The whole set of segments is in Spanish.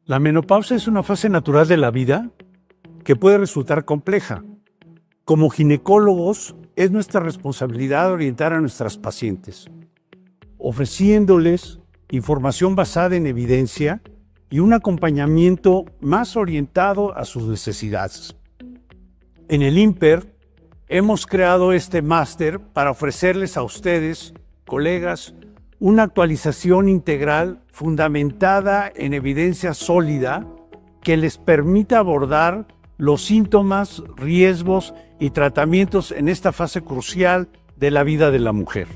La menopausia es una fase natural de la vida que puede resultar compleja. Como ginecólogos, es nuestra responsabilidad orientar a nuestras pacientes, ofreciéndoles información basada en evidencia y un acompañamiento más orientado a sus necesidades. En el INPER hemos creado este máster para ofrecerles a ustedes, colegas, una actualización integral fundamentada en evidencia sólida que les permita abordar los síntomas, riesgos y tratamientos en esta fase crucial de la vida de la mujer.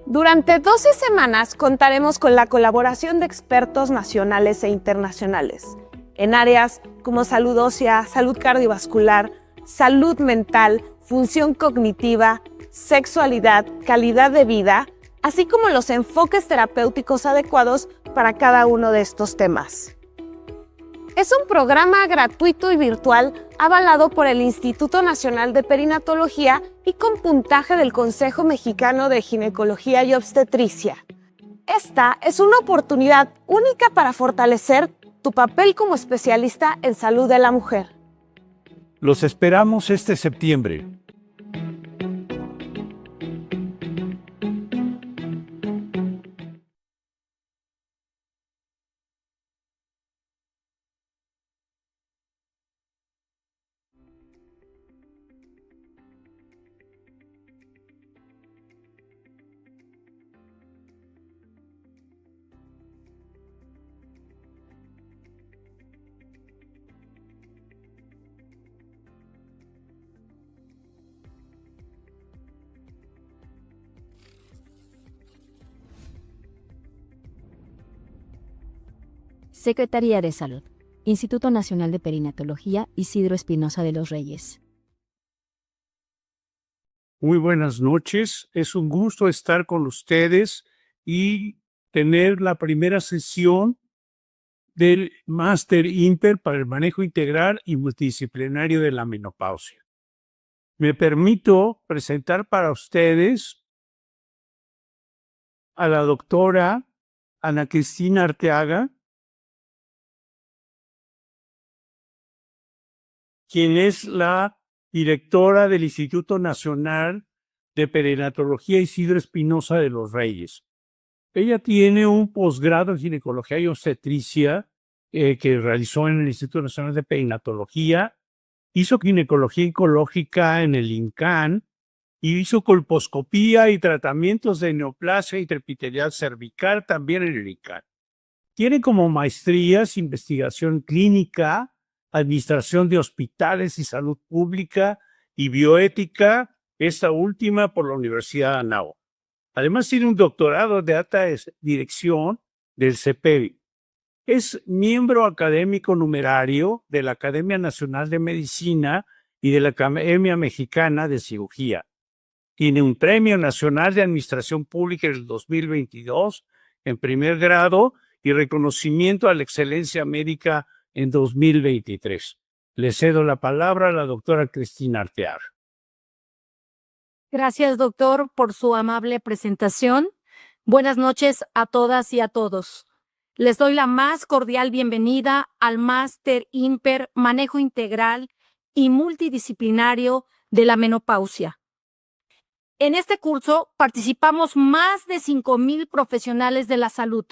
Durante 12 semanas contaremos con la colaboración de expertos nacionales e internacionales en áreas como salud ósea, salud cardiovascular, salud mental, función cognitiva, sexualidad, calidad de vida, así como los enfoques terapéuticos adecuados para cada uno de estos temas. Es un programa gratuito y virtual avalado por el Instituto Nacional de Perinatología y con puntaje del Consejo Mexicano de Ginecología y Obstetricia. Esta es una oportunidad única para fortalecer tu papel como especialista en salud de la mujer. Los esperamos este septiembre. Secretaría de Salud, Instituto Nacional de Perinatología, Isidro Espinosa de los Reyes. Muy buenas noches, es un gusto estar con ustedes y tener la primera sesión del Máster INPER para el manejo integral y multidisciplinario de la menopausia. Me permito presentar para ustedes a la doctora Ana Cristina Arteaga, quien es la directora del Instituto Nacional de Perinatología Isidro Espinosa de los Reyes. Ella tiene un posgrado en ginecología y obstetricia que realizó en el Instituto Nacional de Perinatología, hizo ginecología oncológica en el INCAN y hizo colposcopía y tratamientos de neoplasia y trepidalidad cervical también en el INCAN. Tiene como maestrías investigación clínica, administración de hospitales y salud pública y bioética, esta última por la Universidad de Anáhuac. Además tiene un doctorado de alta dirección del CEPEVI. Es miembro académico numerario de la Academia Nacional de Medicina y de la Academia Mexicana de Cirugía. Tiene un Premio Nacional de Administración Pública en el 2022 en primer grado y reconocimiento a la excelencia médica en 2023. Le cedo la palabra a la doctora Cristina Arteaga. Gracias, doctor, por su amable presentación. Buenas noches a todas y a todos. Les doy la más cordial bienvenida al Máster INPER Manejo Integral y Multidisciplinario de la Menopausia. En este curso participamos más de 5,000 profesionales de la salud,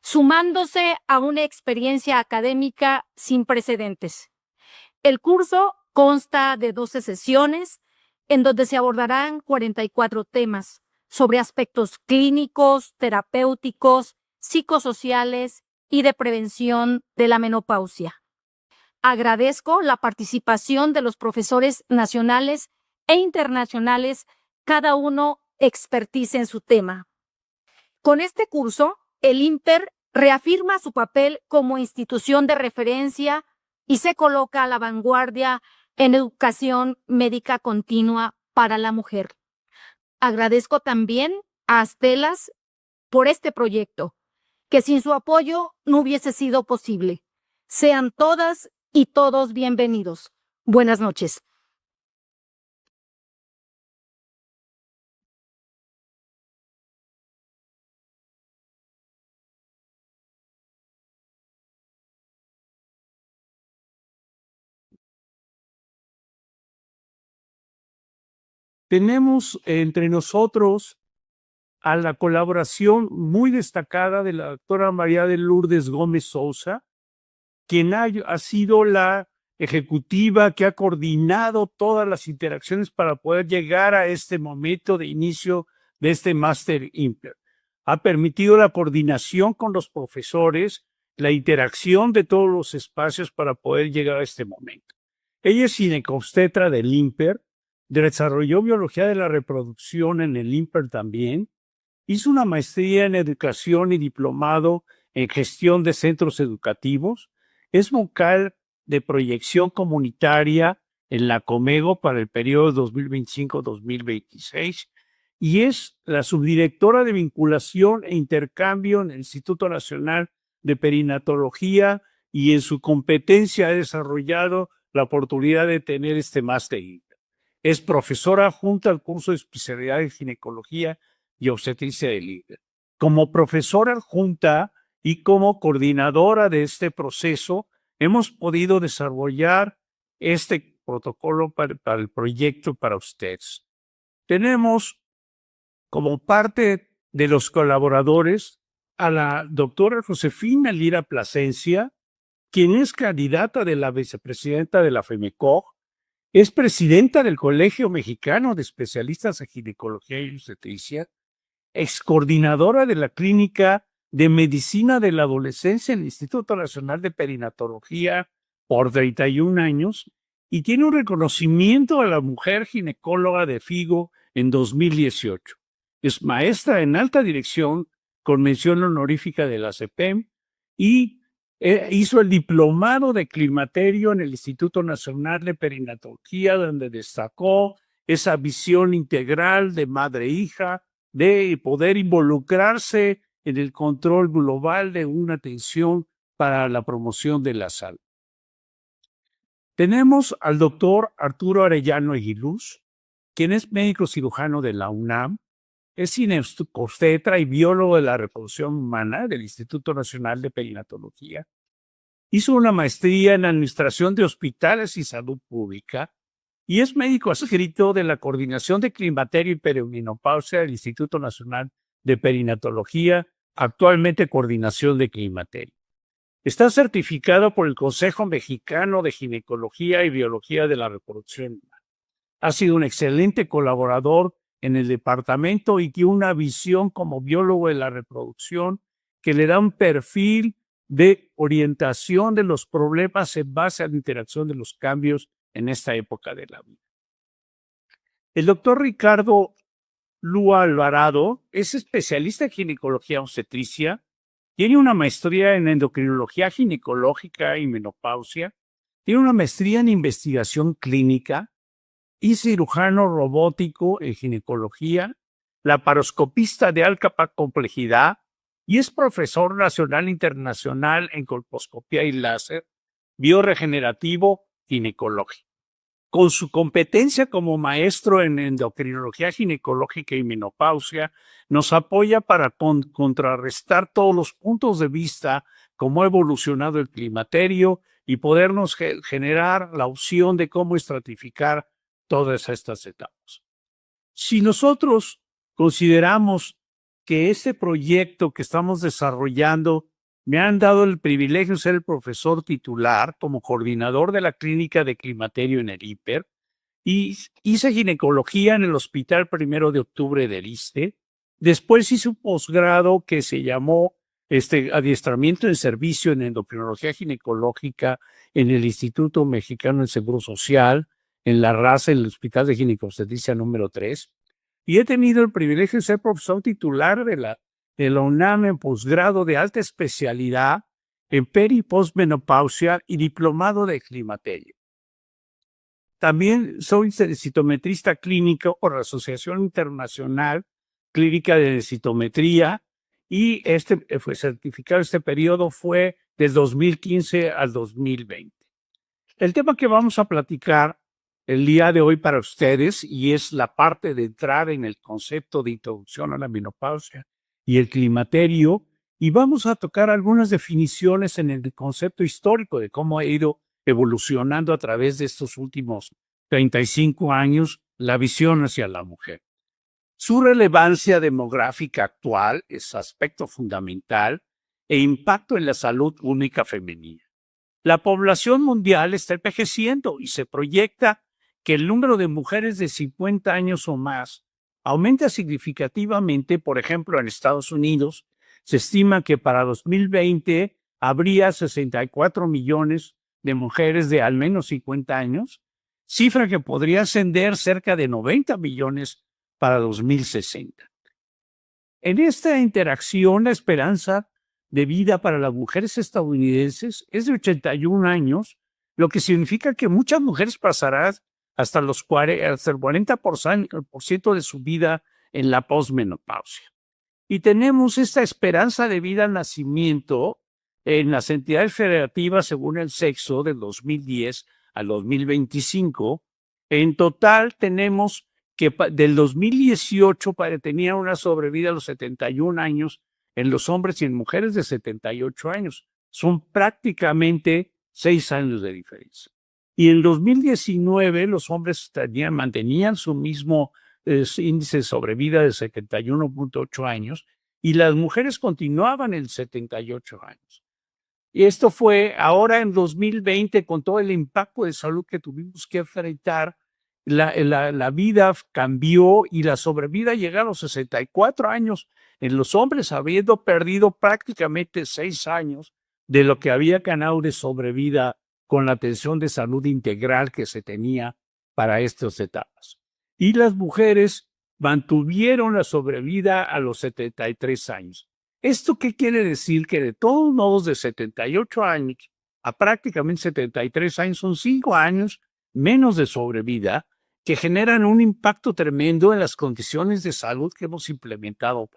sumándose a una experiencia académica sin precedentes. El curso consta de 12 sesiones en donde se abordarán 44 temas sobre aspectos clínicos, terapéuticos, psicosociales y de prevención de la menopausia. Agradezco la participación de los profesores nacionales e internacionales, cada uno expertise en su tema. Con este curso, el INPER reafirma su papel como institución de referencia y se coloca a la vanguardia en educación médica continua para la mujer. Agradezco también a Astelas por este proyecto, que sin su apoyo no hubiese sido posible. Sean todas y todos bienvenidos. Buenas noches. Tenemos entre nosotros a la colaboración muy destacada de la doctora María de Lourdes Gómez Sousa, quien ha sido la ejecutiva que ha coordinado todas las interacciones para poder llegar a este momento de inicio de este Máster Imper. Ha permitido la coordinación con los profesores, la interacción de todos los espacios para poder llegar a este momento. Ella es ginecobstetra del Imper, desarrolló biología de la reproducción en el Imper también, hizo una maestría en educación y diplomado en gestión de centros educativos, es vocal de proyección comunitaria en la Comego para el periodo 2025-2026 y es la subdirectora de vinculación e intercambio en el Instituto Nacional de Perinatología y en su competencia ha desarrollado la oportunidad de tener este máster. Es profesora adjunta al curso de especialidad en ginecología y obstetricia del INPER. Como profesora adjunta y como coordinadora de este proceso, hemos podido desarrollar este protocolo para el proyecto para ustedes. Tenemos como parte de los colaboradores a la doctora Josefina Lira Plasencia, quien es candidata de la vicepresidenta de la FEMECOG, es presidenta del Colegio Mexicano de Especialistas en Ginecología y Obstetricia, ex coordinadora de la Clínica de Medicina de la Adolescencia en el Instituto Nacional de Perinatología por 31 años y tiene un reconocimiento a la mujer ginecóloga de FIGO en 2018. Es maestra en alta dirección con mención honorífica de la CEPEM y hizo el diplomado de climaterio en el Instituto Nacional de Perinatología, donde destacó esa visión integral de madre-hija, de poder involucrarse en el control global de una atención para la promoción de la salud. Tenemos al doctor Arturo Arellano Aguiluz, quien es médico cirujano de la UNAM, es ginecobstetra y biólogo de la reproducción humana del Instituto Nacional de Perinatología. Hizo una maestría en Administración de Hospitales y Salud Pública y es médico adscrito de la Coordinación de Climaterio y Perimenopausia del Instituto Nacional de Perinatología, actualmente Coordinación de Climaterio. Está certificado por el Consejo Mexicano de Ginecología y Biología de la Reproducción Humana. Ha sido un excelente colaborador en el departamento y tiene una visión como biólogo de la reproducción que le da un perfil de orientación de los problemas en base a la interacción de los cambios en esta época de la vida. El doctor Ricardo Lua Alvarado es especialista en ginecología obstetricia, tiene una maestría en endocrinología ginecológica y menopausia, tiene una maestría en investigación clínica y cirujano robótico en ginecología, laparoscopista de alta complejidad y es profesor nacional e internacional en colposcopía y láser, bioregenerativo ginecológico. Con su competencia como maestro en endocrinología ginecológica y menopausia, nos apoya para contrarrestar todos los puntos de vista, cómo ha evolucionado el climaterio y podernos generar la opción de cómo estratificar todas estas etapas. Si nosotros consideramos que este proyecto que estamos desarrollando me han dado el privilegio de ser el profesor titular como coordinador de la clínica de climaterio en el IPER y hice ginecología en el Hospital 1 de Octubre del ISSSTE. Después hice un posgrado que se llamó adiestramiento en servicio en endocrinología ginecológica en el Instituto Mexicano del Seguro Social, en la raza, en el Hospital de Ginecobstetricia número 3. Y he tenido el privilegio de ser profesor titular de la UNAM en posgrado de alta especialidad en peri y postmenopausia y diplomado de climaterio. También soy citometrista clínico por la Asociación Internacional Clínica de Citometría y fue certificado este periodo fue del 2015 al 2020. El tema que vamos a platicar el día de hoy para ustedes y es la parte de entrar en el concepto de introducción a la menopausia y el climaterio y vamos a tocar algunas definiciones en el concepto histórico de cómo ha ido evolucionando a través de estos últimos 35 años la visión hacia la mujer. Su relevancia demográfica actual es aspecto fundamental e impacto en la salud única femenina. La población mundial está envejeciendo y se proyecta que el número de mujeres de 50 años o más aumenta significativamente. Por ejemplo, en Estados Unidos se estima que para 2020 habría 64 millones de mujeres de al menos 50 años, cifra que podría ascender cerca de 90 millones para 2060. En esta interacción, la esperanza de vida para las mujeres estadounidenses es de 81 años, lo que significa que muchas mujeres pasarán hasta el 40% de su vida en la posmenopausia. Y tenemos esta esperanza de vida al nacimiento en las entidades federativas según el sexo del 2010 al 2025. En total tenemos que del 2018 tenía una sobrevida a los 71 años en los hombres y en mujeres de 78 años. Son prácticamente 6 años de diferencia. Y en 2019 los hombres mantenían su mismo índice de sobrevida de 71.8 años y las mujeres continuaban en 78 años. Y esto fue ahora en 2020, con todo el impacto de salud que tuvimos que enfrentar, la vida cambió y la sobrevida llegó a los 64 años en los hombres, habiendo perdido prácticamente 6 años de lo que había ganado de sobrevida con la atención de salud integral que se tenía para estas etapas. Y las mujeres mantuvieron la sobrevida a los 73 años. ¿Esto qué quiere decir? Que de todos modos, de 78 años a prácticamente 73 años, son 5 años menos de sobrevida que generan un impacto tremendo en las condiciones de salud que hemos implementado.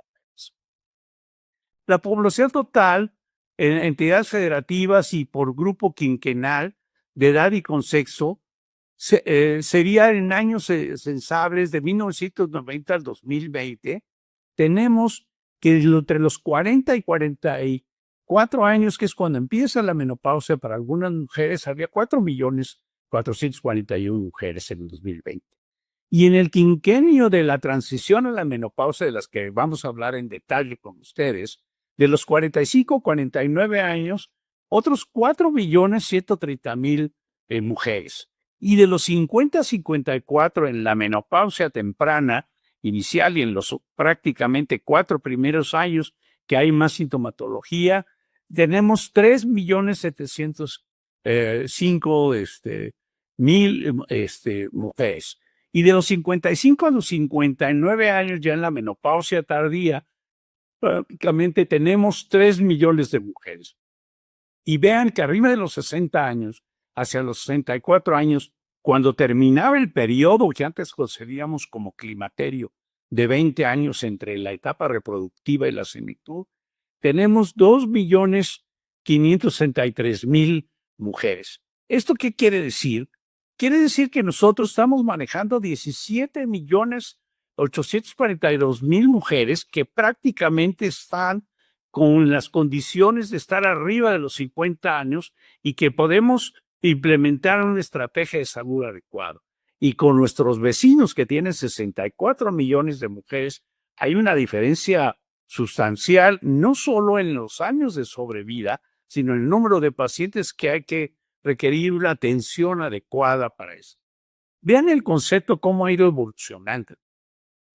La población total en entidades federativas y por grupo quinquenal de edad y con sexo sería en años censables de 1990 al 2020. Tenemos que entre los 40 y 44 años, que es cuando empieza la menopausia para algunas mujeres, había 4.441.000 mujeres en el 2020. Y en el quinquenio de la transición a la menopausia, de las que vamos a hablar en detalle con ustedes, de los 45 a 49 años, otros 4.130.000 mujeres. Y de los 50 a 54 en la menopausia temprana, inicial y en los prácticamente 4 primeros años que hay más sintomatología, tenemos 3.705.000 mujeres. Y de los 55 a los 59 años, ya en la menopausia tardía, prácticamente tenemos 3 millones de mujeres. Y vean que arriba de los 60 años, hacia los 64 años, cuando terminaba el periodo que antes concedíamos como climaterio de 20 años entre la etapa reproductiva y la senectud, tenemos 2.563.000 mujeres. ¿Esto qué quiere decir? Quiere decir que nosotros estamos manejando 17.842.000 mujeres que prácticamente están con las condiciones de estar arriba de los 50 años y que podemos implementar una estrategia de salud adecuada. Y con nuestros vecinos que tienen 64 millones de mujeres, hay una diferencia sustancial, no solo en los años de sobrevida, sino en el número de pacientes que hay que requerir una atención adecuada para eso. Vean el concepto cómo ha ido evolucionando.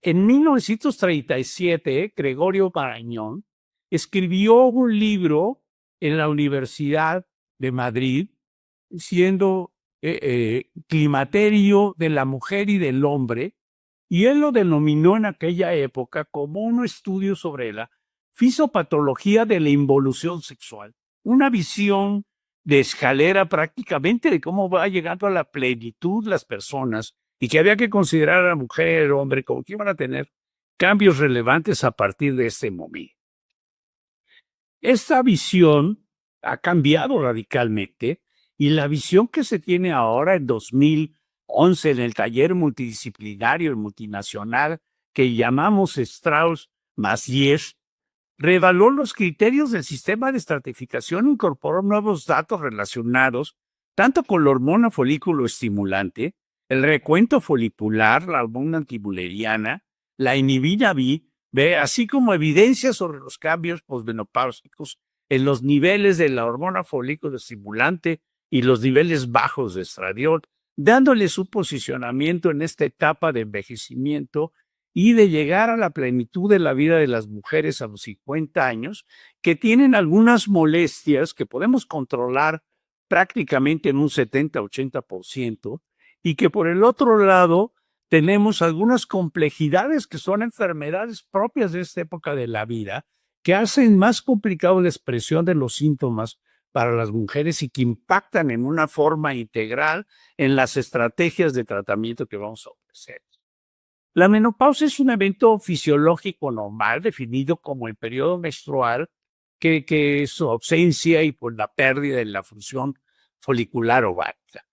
En 1937, Gregorio Marañón escribió un libro en la Universidad de Madrid, siendo Climaterio de la Mujer y del Hombre, y él lo denominó en aquella época como un estudio sobre la fisiopatología de la involución sexual, una visión de escalera prácticamente de cómo va llegando a la plenitud las personas y que había que considerar a la mujer y al hombre como que iban a tener cambios relevantes a partir de este momento. Esta visión ha cambiado radicalmente y la visión que se tiene ahora en 2011 en el taller multidisciplinario y multinacional que llamamos Strauss-Massiers, reevaluó los criterios del sistema de estratificación, incorporó nuevos datos relacionados tanto con la hormona folículo estimulante, El recuento folicular, la hormona antimulleriana, la inhibina B, así como evidencia sobre los cambios posmenopáusicos en los niveles de la hormona folículo estimulante y los niveles bajos de estradiol, dándole su posicionamiento en esta etapa de envejecimiento y de llegar a la plenitud de la vida de las mujeres a los 50 años, que tienen algunas molestias que podemos controlar prácticamente en un 70-80%, y que por el otro lado tenemos algunas complejidades que son enfermedades propias de esta época de la vida, que hacen más complicado la expresión de los síntomas para las mujeres y que impactan en una forma integral en las estrategias de tratamiento que vamos a ofrecer. La menopausia es un evento fisiológico normal definido como el periodo menstrual que es su ausencia y por la pérdida de la función folicular ovárica.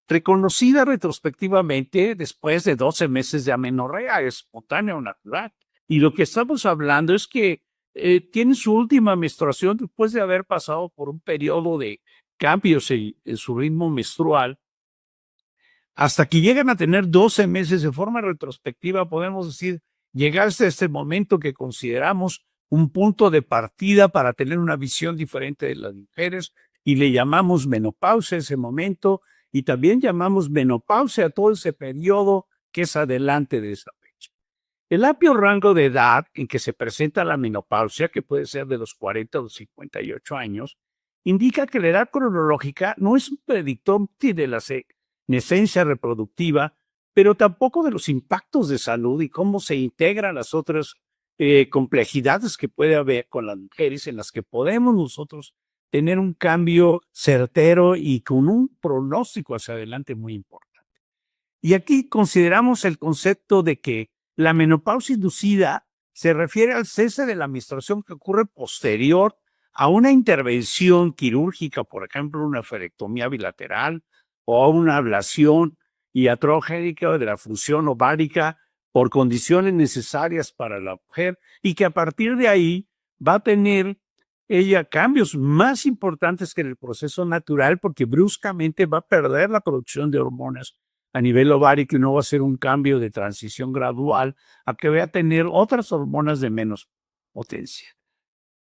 Reconocida retrospectivamente después de 12 meses de amenorrea espontánea o natural. Y lo que estamos hablando es que tienen su última menstruación después de haber pasado por un periodo de cambios en su ritmo menstrual, hasta que llegan a tener 12 meses. De forma retrospectiva, podemos decir, llegaste a este momento que consideramos un punto de partida para tener una visión diferente de las mujeres, y le llamamos menopausia a ese momento, y también llamamos menopausia a todo ese periodo que es adelante de esa fecha. El amplio rango de edad en que se presenta la menopausia, que puede ser de los 40 a los 58 años, indica que la edad cronológica no es un predictor de la senescencia reproductiva, pero tampoco de los impactos de salud y cómo se integran las otras complejidades que puede haber con las mujeres, en las que podemos nosotros tener un cambio certero y con un pronóstico hacia adelante muy importante. Y aquí consideramos el concepto de que la menopausia inducida se refiere al cese de la menstruación que ocurre posterior a una intervención quirúrgica, por ejemplo, una ferectomía bilateral o una ablación iatrogénica de la función ovárica por condiciones necesarias para la mujer, y que a partir de ahí va a tener ella cambios más importantes que en el proceso natural, porque bruscamente va a perder la producción de hormonas a nivel ovárico y no va a ser un cambio de transición gradual a que va a tener otras hormonas de menos potencia.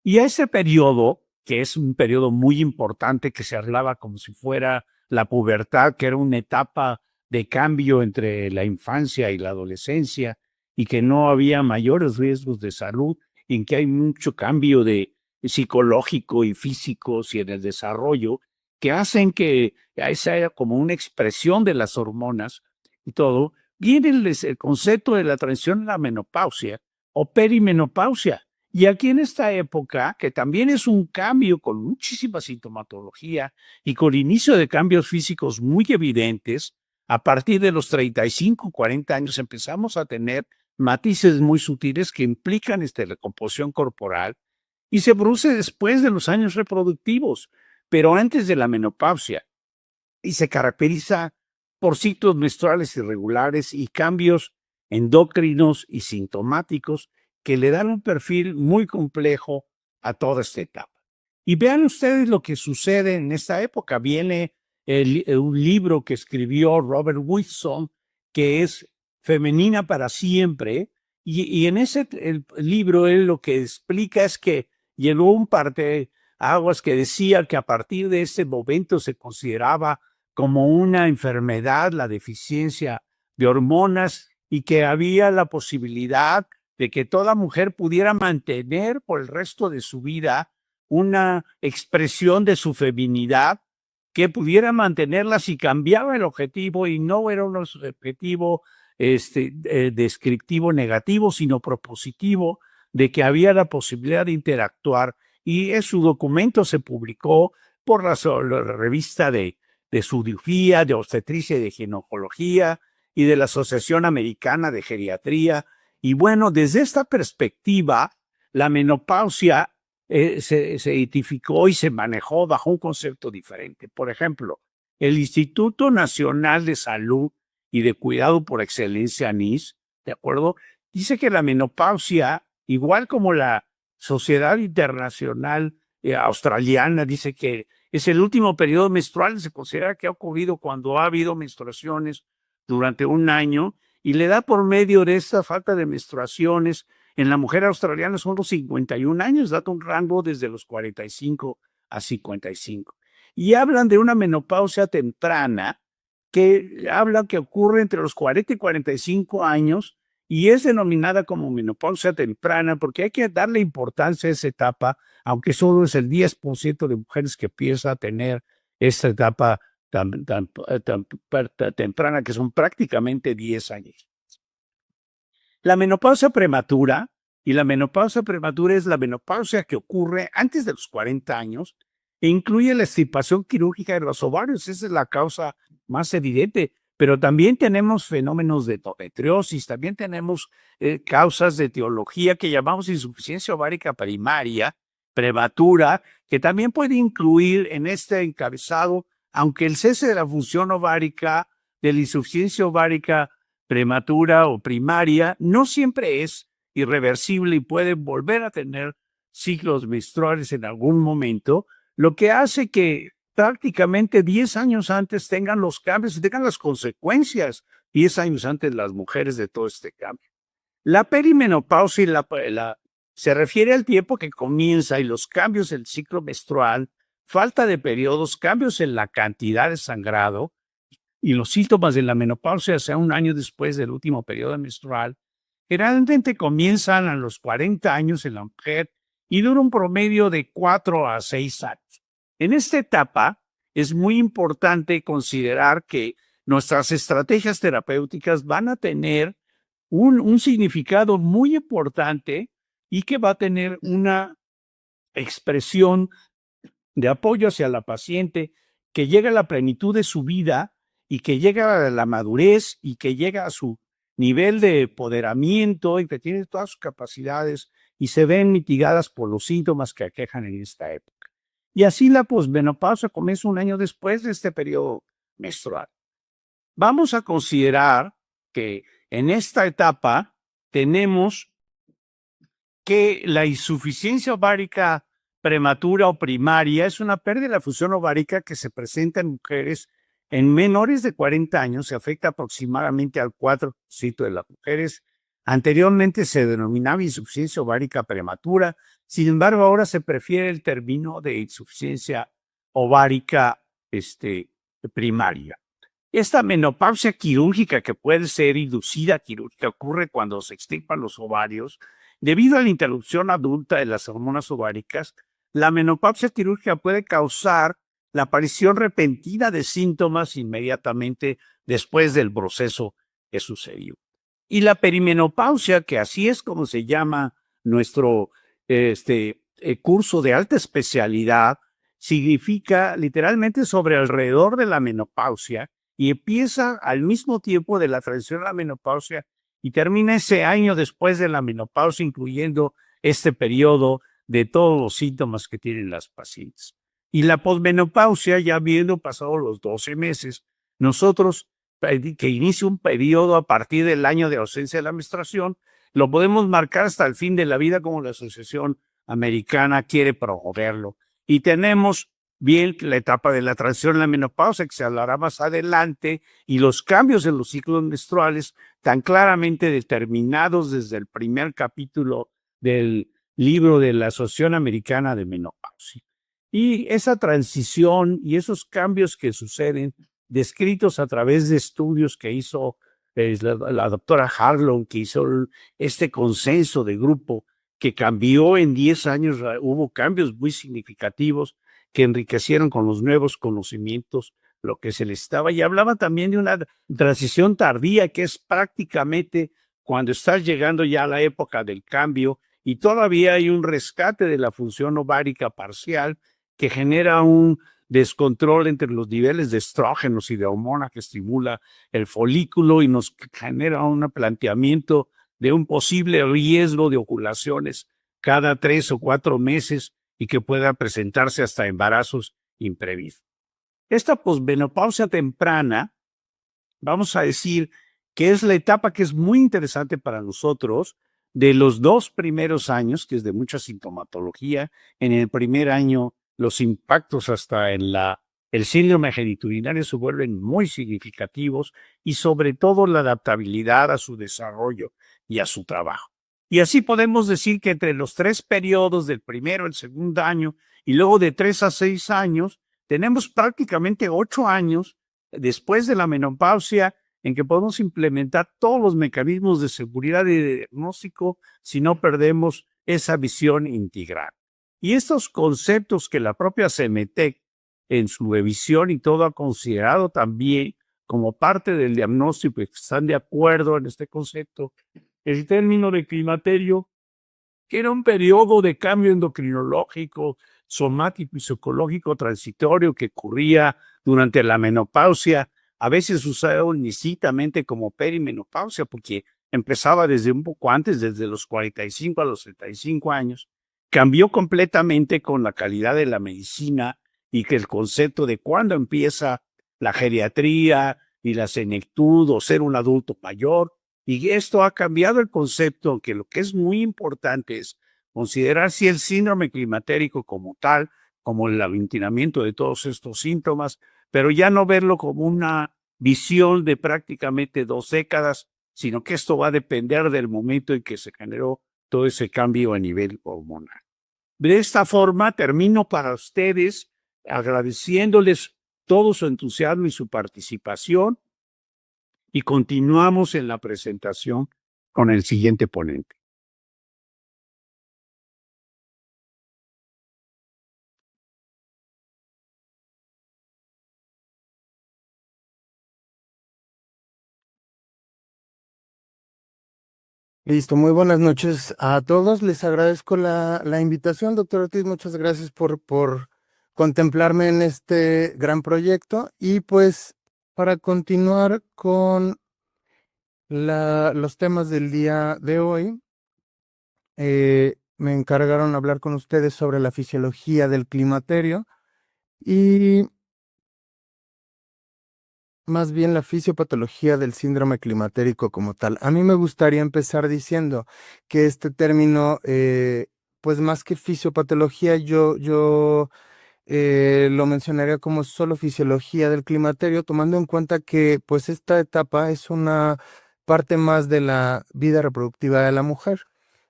Y a ese periodo, que es un periodo muy importante, que se hablaba como si fuera la pubertad, que era una etapa de cambio entre la infancia y la adolescencia, y que no había mayores riesgos de salud, en que hay mucho cambio de psicológico y físicos y en el desarrollo, que hacen que sea como una expresión de las hormonas y todo. Viene el concepto de la transición a la menopausia o perimenopausia. Y aquí en esta época, que también es un cambio con muchísima sintomatología y con inicio de cambios físicos muy evidentes, a partir de los 35, 40 años empezamos a tener matices muy sutiles que implican la composición corporal, y se produce después de los años reproductivos, pero antes de la menopausia, y se caracteriza por ciclos menstruales irregulares y cambios endocrinos y sintomáticos que le dan un perfil muy complejo a toda esta etapa. Y vean ustedes lo que sucede en esta época. Viene un libro que escribió Robert Wilson, que es Femenina para Siempre, y en ese el libro él lo que explica es que llegó un parteaguas que decía que a partir de ese momento se consideraba como una enfermedad la deficiencia de hormonas, y que había la posibilidad de que toda mujer pudiera mantener por el resto de su vida una expresión de su feminidad, que pudiera mantenerla si cambiaba el objetivo, y no era un objetivo descriptivo negativo, sino propositivo, de que había la posibilidad de interactuar. Y su documento se publicó por la revista de cirugía, de obstetricia y de ginecología, y de la Asociación Americana de Geriatría. Y bueno, desde esta perspectiva, la menopausia se identificó y se manejó bajo un concepto diferente. Por ejemplo, el Instituto Nacional de Salud y de Cuidado por Excelencia, NICE, ¿de acuerdo?, dice que la menopausia, igual como la Sociedad Internacional Australiana, dice que es el último periodo menstrual. Se considera que ha ocurrido cuando ha habido menstruaciones durante un año y le da por medio de esta falta de menstruaciones. En la mujer australiana son los 51 años, da un rango desde los 45 a 55. Y hablan de una menopausia temprana que habla que ocurre entre los 40 y 45 años y es denominada como menopausia temprana porque hay que darle importancia a esa etapa, aunque solo es el 10% de mujeres que empieza a tener esta etapa tan temprana, que son prácticamente 10 años. La menopausia prematura, y la menopausia prematura es la menopausia que ocurre antes de los 40 años e incluye la extirpación quirúrgica de los ovarios. Esa es la causa más evidente, pero también tenemos fenómenos de endometriosis, también tenemos causas de etiología que llamamos insuficiencia ovárica primaria, prematura, que también puede incluir en este encabezado, aunque el cese de la función ovárica, de la insuficiencia ovárica prematura o primaria, no siempre es irreversible y puede volver a tener ciclos menstruales en algún momento, lo que hace que prácticamente 10 años antes tengan los cambios y tengan las consecuencias 10 años antes las mujeres de todo este cambio. La perimenopausia se refiere al tiempo que comienza y los cambios del ciclo menstrual, falta de periodos, cambios en la cantidad de sangrado y los síntomas de la menopausia, sea un año después del último periodo menstrual, generalmente comienzan a los 40 años en la mujer y dura un promedio de 4 a 6 años. En esta etapa es muy importante considerar que nuestras estrategias terapéuticas van a tener un significado muy importante y que va a tener una expresión de apoyo hacia la paciente que llega a la plenitud de su vida y que llega a la madurez y que llega a su nivel de empoderamiento y que tiene todas sus capacidades y se ven mitigadas por los síntomas que aquejan en esta época. Y así la posmenopausia comienza un año después de este periodo menstrual. Vamos a considerar que en esta etapa tenemos que la insuficiencia ovárica prematura o primaria es una pérdida de la función ovárica que se presenta en mujeres en menores de 40 años, se afecta aproximadamente al 4% de las mujeres. Anteriormente se denominaba insuficiencia ovárica prematura, sin embargo ahora se prefiere el término de insuficiencia ovárica primaria. Esta menopausia quirúrgica, que puede ser inducida quirúrgica, ocurre cuando se extirpan los ovarios. Debido a la interrupción adulta de las hormonas ováricas, la menopausia quirúrgica puede causar la aparición repentina de síntomas inmediatamente después del proceso que sucedió. Y la perimenopausia, que así es como se llama nuestro curso de alta especialidad, significa literalmente sobre alrededor de la menopausia y empieza al mismo tiempo de la transición a la menopausia y termina ese año después de la menopausia, incluyendo este periodo de todos los síntomas que tienen las pacientes. Y la posmenopausia, ya habiendo pasado los 12 meses, nosotros, que inicia un periodo a partir del año de ausencia de la menstruación, lo podemos marcar hasta el fin de la vida como la Asociación Americana quiere promoverlo. Y tenemos bien la etapa de la transición a la menopausia, que se hablará más adelante, y los cambios en los ciclos menstruales tan claramente determinados desde el primer capítulo del libro de la Asociación Americana de Menopausia. Y esa transición y esos cambios que suceden, descritos a través de estudios que hizo la doctora Harlow, que hizo este consenso de grupo que cambió en 10 años, hubo cambios muy significativos que enriquecieron con los nuevos conocimientos lo que se les estaba. Y hablaba también de una transición tardía, que es prácticamente cuando estás llegando ya a la época del cambio y todavía hay un rescate de la función ovárica parcial que genera un descontrol entre los niveles de estrógenos y de hormona que estimula el folículo y nos genera un planteamiento de un posible riesgo de ovulaciones cada 3 o 4 meses y que pueda presentarse hasta embarazos imprevistos. Esta posmenopausia temprana, vamos a decir que es la etapa que es muy interesante para nosotros de los 2 primeros años, que es de mucha sintomatología. En el primer año, los impactos hasta en la el síndrome geniturinario se vuelven muy significativos y sobre todo la adaptabilidad a su desarrollo y a su trabajo. Y así podemos decir que entre los 3 periodos del primero, el segundo año y luego de 3 a 6 años, tenemos prácticamente 8 años después de la menopausia en que podemos implementar todos los mecanismos de seguridad y de diagnóstico si no perdemos esa visión integral. Y estos conceptos que la propia CEMETEC en su revisión y todo ha considerado también como parte del diagnóstico y que están de acuerdo en este concepto, el término de climaterio, que era un periodo de cambio endocrinológico, somático y psicológico transitorio que ocurría durante la menopausia, a veces usado indistintamente como perimenopausia, porque empezaba desde un poco antes, desde los 45 a los 35 años, cambió completamente con la calidad de la medicina y que el concepto de cuándo empieza la geriatría y la senectud o ser un adulto mayor. Y esto ha cambiado el concepto, que lo que es muy importante es considerar si el síndrome climatérico como tal, como el aglutinamiento de todos estos síntomas, pero ya no verlo como una visión de prácticamente 2 décadas, sino que esto va a depender del momento en que se generó todo ese cambio a nivel hormonal. De esta forma, termino para ustedes agradeciéndoles todo su entusiasmo y su participación y continuamos en la presentación con el siguiente ponente. Listo, muy buenas noches a todos. Les agradezco la invitación, doctor Ortiz. Muchas gracias por contemplarme en este gran proyecto. Y pues para continuar con los temas del día de hoy, me encargaron hablar con ustedes sobre la fisiología del climaterio y más bien la fisiopatología del síndrome climatérico como tal. A mí me gustaría empezar diciendo que este término, pues más que fisiopatología, yo lo mencionaría como solo fisiología del climaterio, tomando en cuenta que pues esta etapa es una parte más de la vida reproductiva de la mujer.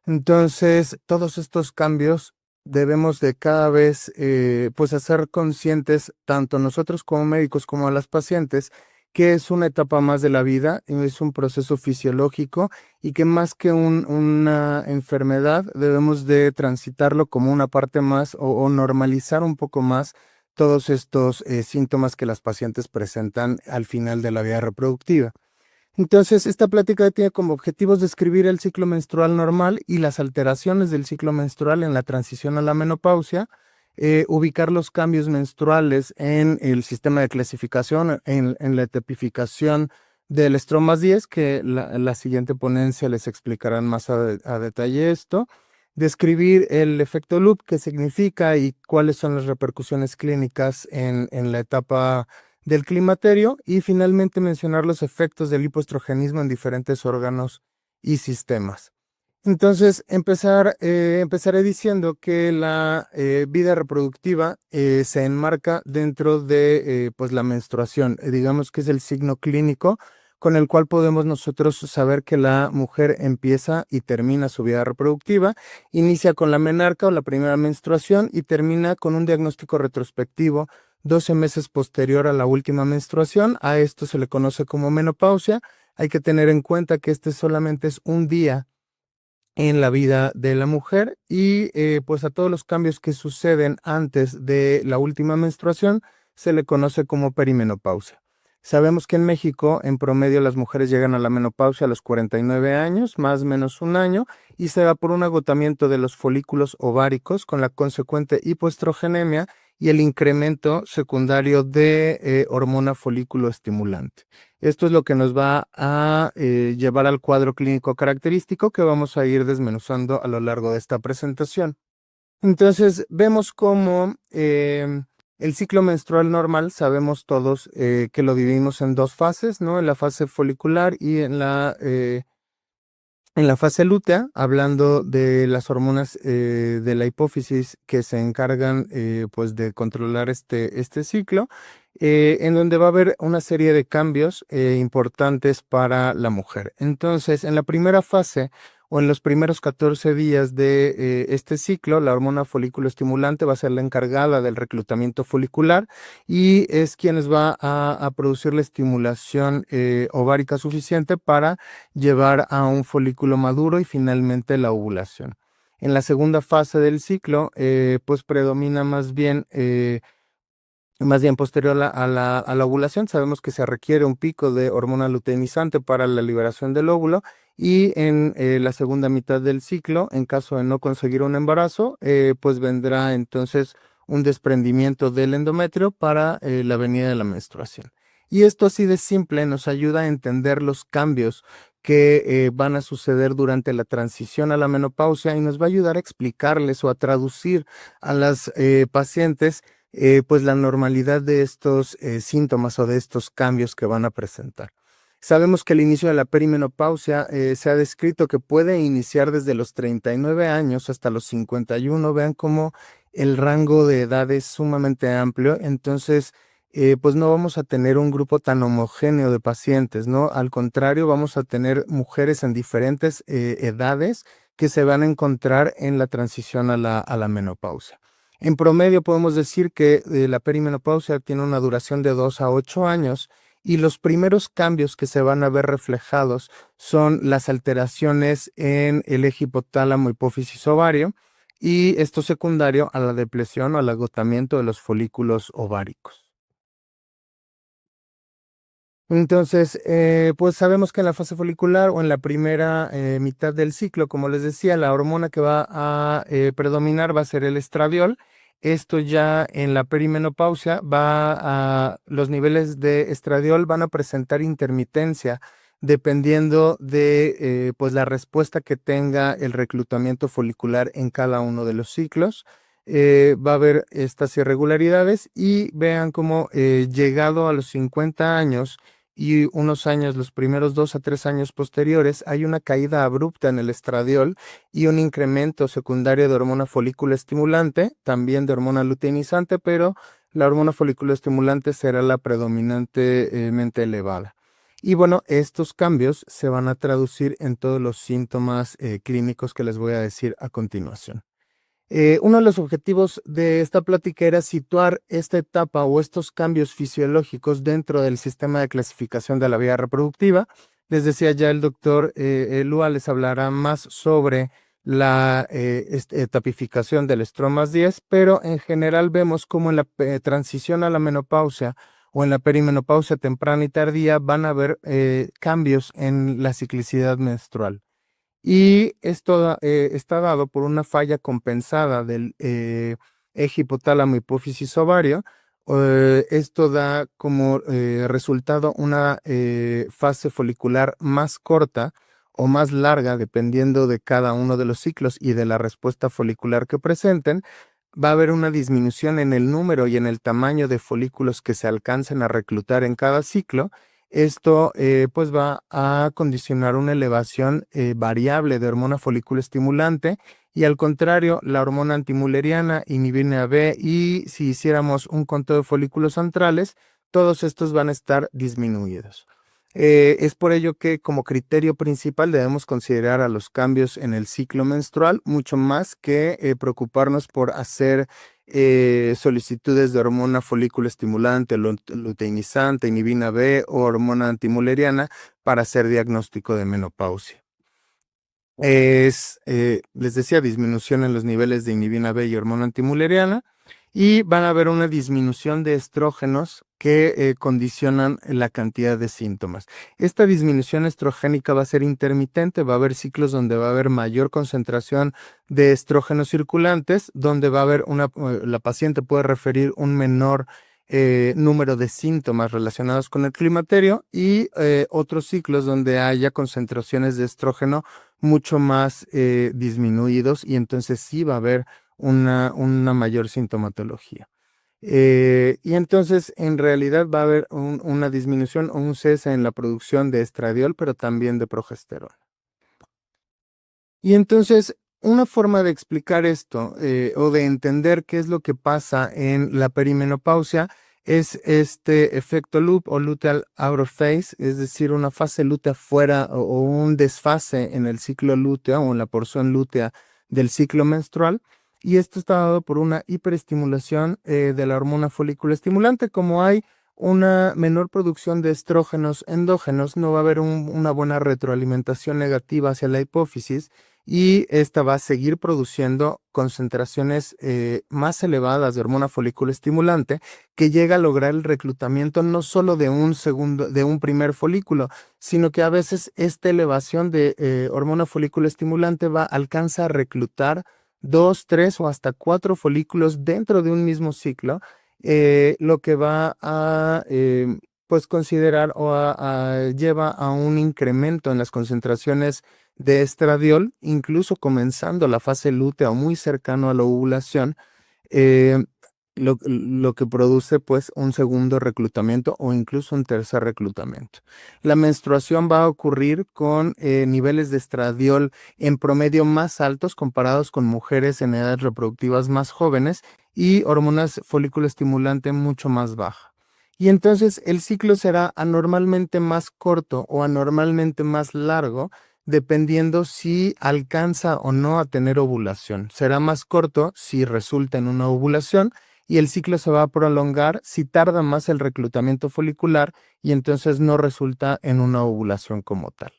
Entonces, todos estos cambios debemos de cada vez pues hacer conscientes, tanto nosotros como médicos como a las pacientes, que es una etapa más de la vida, es un proceso fisiológico y que más que una enfermedad debemos de transitarlo como una parte más o normalizar un poco más todos estos síntomas que las pacientes presentan al final de la vida reproductiva. Entonces, esta plática tiene como objetivos describir el ciclo menstrual normal y las alteraciones del ciclo menstrual en la transición a la menopausia, ubicar los cambios menstruales en el sistema de clasificación, en la tipificación del Stromas 10, que la siguiente ponencia les explicarán más a detalle esto, describir el efecto loop, qué significa y cuáles son las repercusiones clínicas en la etapa del climaterio y finalmente mencionar los efectos del hipoestrogenismo en diferentes órganos y sistemas. Entonces, empezaré diciendo que la vida reproductiva se enmarca dentro de pues la menstruación, digamos que es el signo clínico con el cual podemos nosotros saber que la mujer empieza y termina su vida reproductiva, inicia con la menarca o la primera menstruación y termina con un diagnóstico retrospectivo 12 meses posterior a la última menstruación. A esto se le conoce como menopausia. Hay que tener en cuenta que este solamente es un día en la vida de la mujer y pues a todos los cambios que suceden antes de la última menstruación se le conoce como perimenopausia. Sabemos que en México, en promedio, las mujeres llegan a la menopausia a los 49 años, más o menos un año, y se da por un agotamiento de los folículos ováricos con la consecuente hipoestrogenemia y el incremento secundario de hormona folículo estimulante. Esto es lo que nos va a llevar al cuadro clínico característico que vamos a ir desmenuzando a lo largo de esta presentación. Entonces, vemos cómo el ciclo menstrual normal, sabemos todos que lo dividimos en 2 fases, ¿no? En la fase folicular y en la En la fase lútea, hablando de las hormonas de la hipófisis que se encargan pues de controlar este ciclo, en donde va a haber una serie de cambios importantes para la mujer. Entonces, en la primera fase o en los primeros 14 días de este ciclo, la hormona folículo estimulante va a ser la encargada del reclutamiento folicular y es quien les va a producir la estimulación ovárica suficiente para llevar a un folículo maduro y finalmente la ovulación. En la segunda fase del ciclo, pues predomina más bien posterior a la ovulación. Sabemos que se requiere un pico de hormona luteinizante para la liberación del óvulo y en la segunda mitad del ciclo, en caso de no conseguir un embarazo, pues vendrá entonces un desprendimiento del endometrio para la venida de la menstruación. Y esto así de simple nos ayuda a entender los cambios que van a suceder durante la transición a la menopausia y nos va a ayudar a explicarles o a traducir a las pacientes pues la normalidad de estos síntomas o de estos cambios que van a presentar. Sabemos que el inicio de la perimenopausia se ha descrito que puede iniciar desde los 39 años hasta los 51. Vean cómo el rango de edad es sumamente amplio, entonces pues no vamos a tener un grupo tan homogéneo de pacientes, ¿no? Al contrario, vamos a tener mujeres en diferentes edades que se van a encontrar en la transición a la menopausia. En promedio podemos decir que la perimenopausia tiene una duración de 2 a 8 años y los primeros cambios que se van a ver reflejados son las alteraciones en el eje hipotálamo, hipófisis, ovario y esto secundario a la depresión o al agotamiento de los folículos ováricos. Entonces, pues sabemos que en la fase folicular o en la primera mitad del ciclo, como les decía, la hormona que va a predominar va a ser el estradiol. Esto ya en la perimenopausia los niveles de estradiol van a presentar intermitencia dependiendo de pues la respuesta que tenga el reclutamiento folicular en cada uno de los ciclos. Va a haber estas irregularidades y vean cómo llegado a los 50 años, y unos años, los primeros 2 a 3 años posteriores, hay una caída abrupta en el estradiol y un incremento secundario de hormona folículo estimulante, también de hormona luteinizante, pero la hormona folículo estimulante será la predominantemente elevada. Y bueno, estos cambios se van a traducir en todos los síntomas clínicos que les voy a decir a continuación. Uno de los objetivos de esta plática era situar esta etapa o estos cambios fisiológicos dentro del sistema de clasificación de la vida reproductiva. Les decía ya el doctor Lua les hablará más sobre la etapificación del estromas 10, pero en general vemos cómo en la transición a la menopausia o en la perimenopausia temprana y tardía van a haber cambios en la ciclicidad menstrual. Y esto está dado por una falla compensada del eje hipotálamo, hipófisis, ovario. Esto da como resultado una fase folicular más corta o más larga, dependiendo de cada uno de los ciclos y de la respuesta folicular que presenten. Va a haber una disminución en el número y en el tamaño de folículos que se alcancen a reclutar en cada ciclo. Esto pues va a condicionar una elevación variable de hormona folículo estimulante y al contrario, la hormona antimuleriana, inhibina B y si hiciéramos un conteo de folículos antrales, todos estos van a estar disminuidos. Es por ello que como criterio principal debemos considerar a los cambios en el ciclo menstrual mucho más que preocuparnos por hacer solicitudes de hormona folículo estimulante, luteinizante, inhibina B o hormona antimuleriana para hacer diagnóstico de menopausia. Les decía, disminución en los niveles de inhibina B y hormona antimuleriana y van a haber una disminución de estrógenos que condicionan la cantidad de síntomas. Esta disminución estrogénica va a ser intermitente, va a haber ciclos donde va a haber mayor concentración de estrógenos circulantes, donde va a haber la paciente puede referir un menor número de síntomas relacionados con el climaterio y otros ciclos donde haya concentraciones de estrógeno mucho más disminuidos y entonces sí va a haber una mayor sintomatología. Y entonces en realidad va a haber una disminución o un cese en la producción de estradiol, pero también de progesterona. Y entonces, una forma de explicar esto o de entender qué es lo que pasa en la perimenopausia es este efecto loop o luteal out of phase, es decir, una fase lútea fuera o un desfase en el ciclo lúteo o en la porción lútea del ciclo menstrual. Y esto está dado por una hiperestimulación de la hormona folículo estimulante. Como hay una menor producción de estrógenos endógenos, no va a haber una buena retroalimentación negativa hacia la hipófisis y esta va a seguir produciendo concentraciones más elevadas de hormona folículo estimulante que llega a lograr el reclutamiento no solo de un primer folículo, sino que a veces esta elevación de hormona folículo estimulante alcanza a reclutar 2, 3 o hasta 4 folículos dentro de un mismo ciclo, lo que va a pues considerar o lleva a un incremento en las concentraciones de estradiol, incluso comenzando la fase lútea o muy cercano a la ovulación, eh, lo que produce pues un segundo reclutamiento o incluso un tercer reclutamiento. La menstruación va a ocurrir con niveles de estradiol en promedio más altos comparados con mujeres en edades reproductivas más jóvenes y hormonas folículo estimulante mucho más baja. Y entonces el ciclo será anormalmente más corto o anormalmente más largo dependiendo si alcanza o no a tener ovulación. Será más corto si resulta en una ovulación y el ciclo se va a prolongar si tarda más el reclutamiento folicular y entonces no resulta en una ovulación como tal.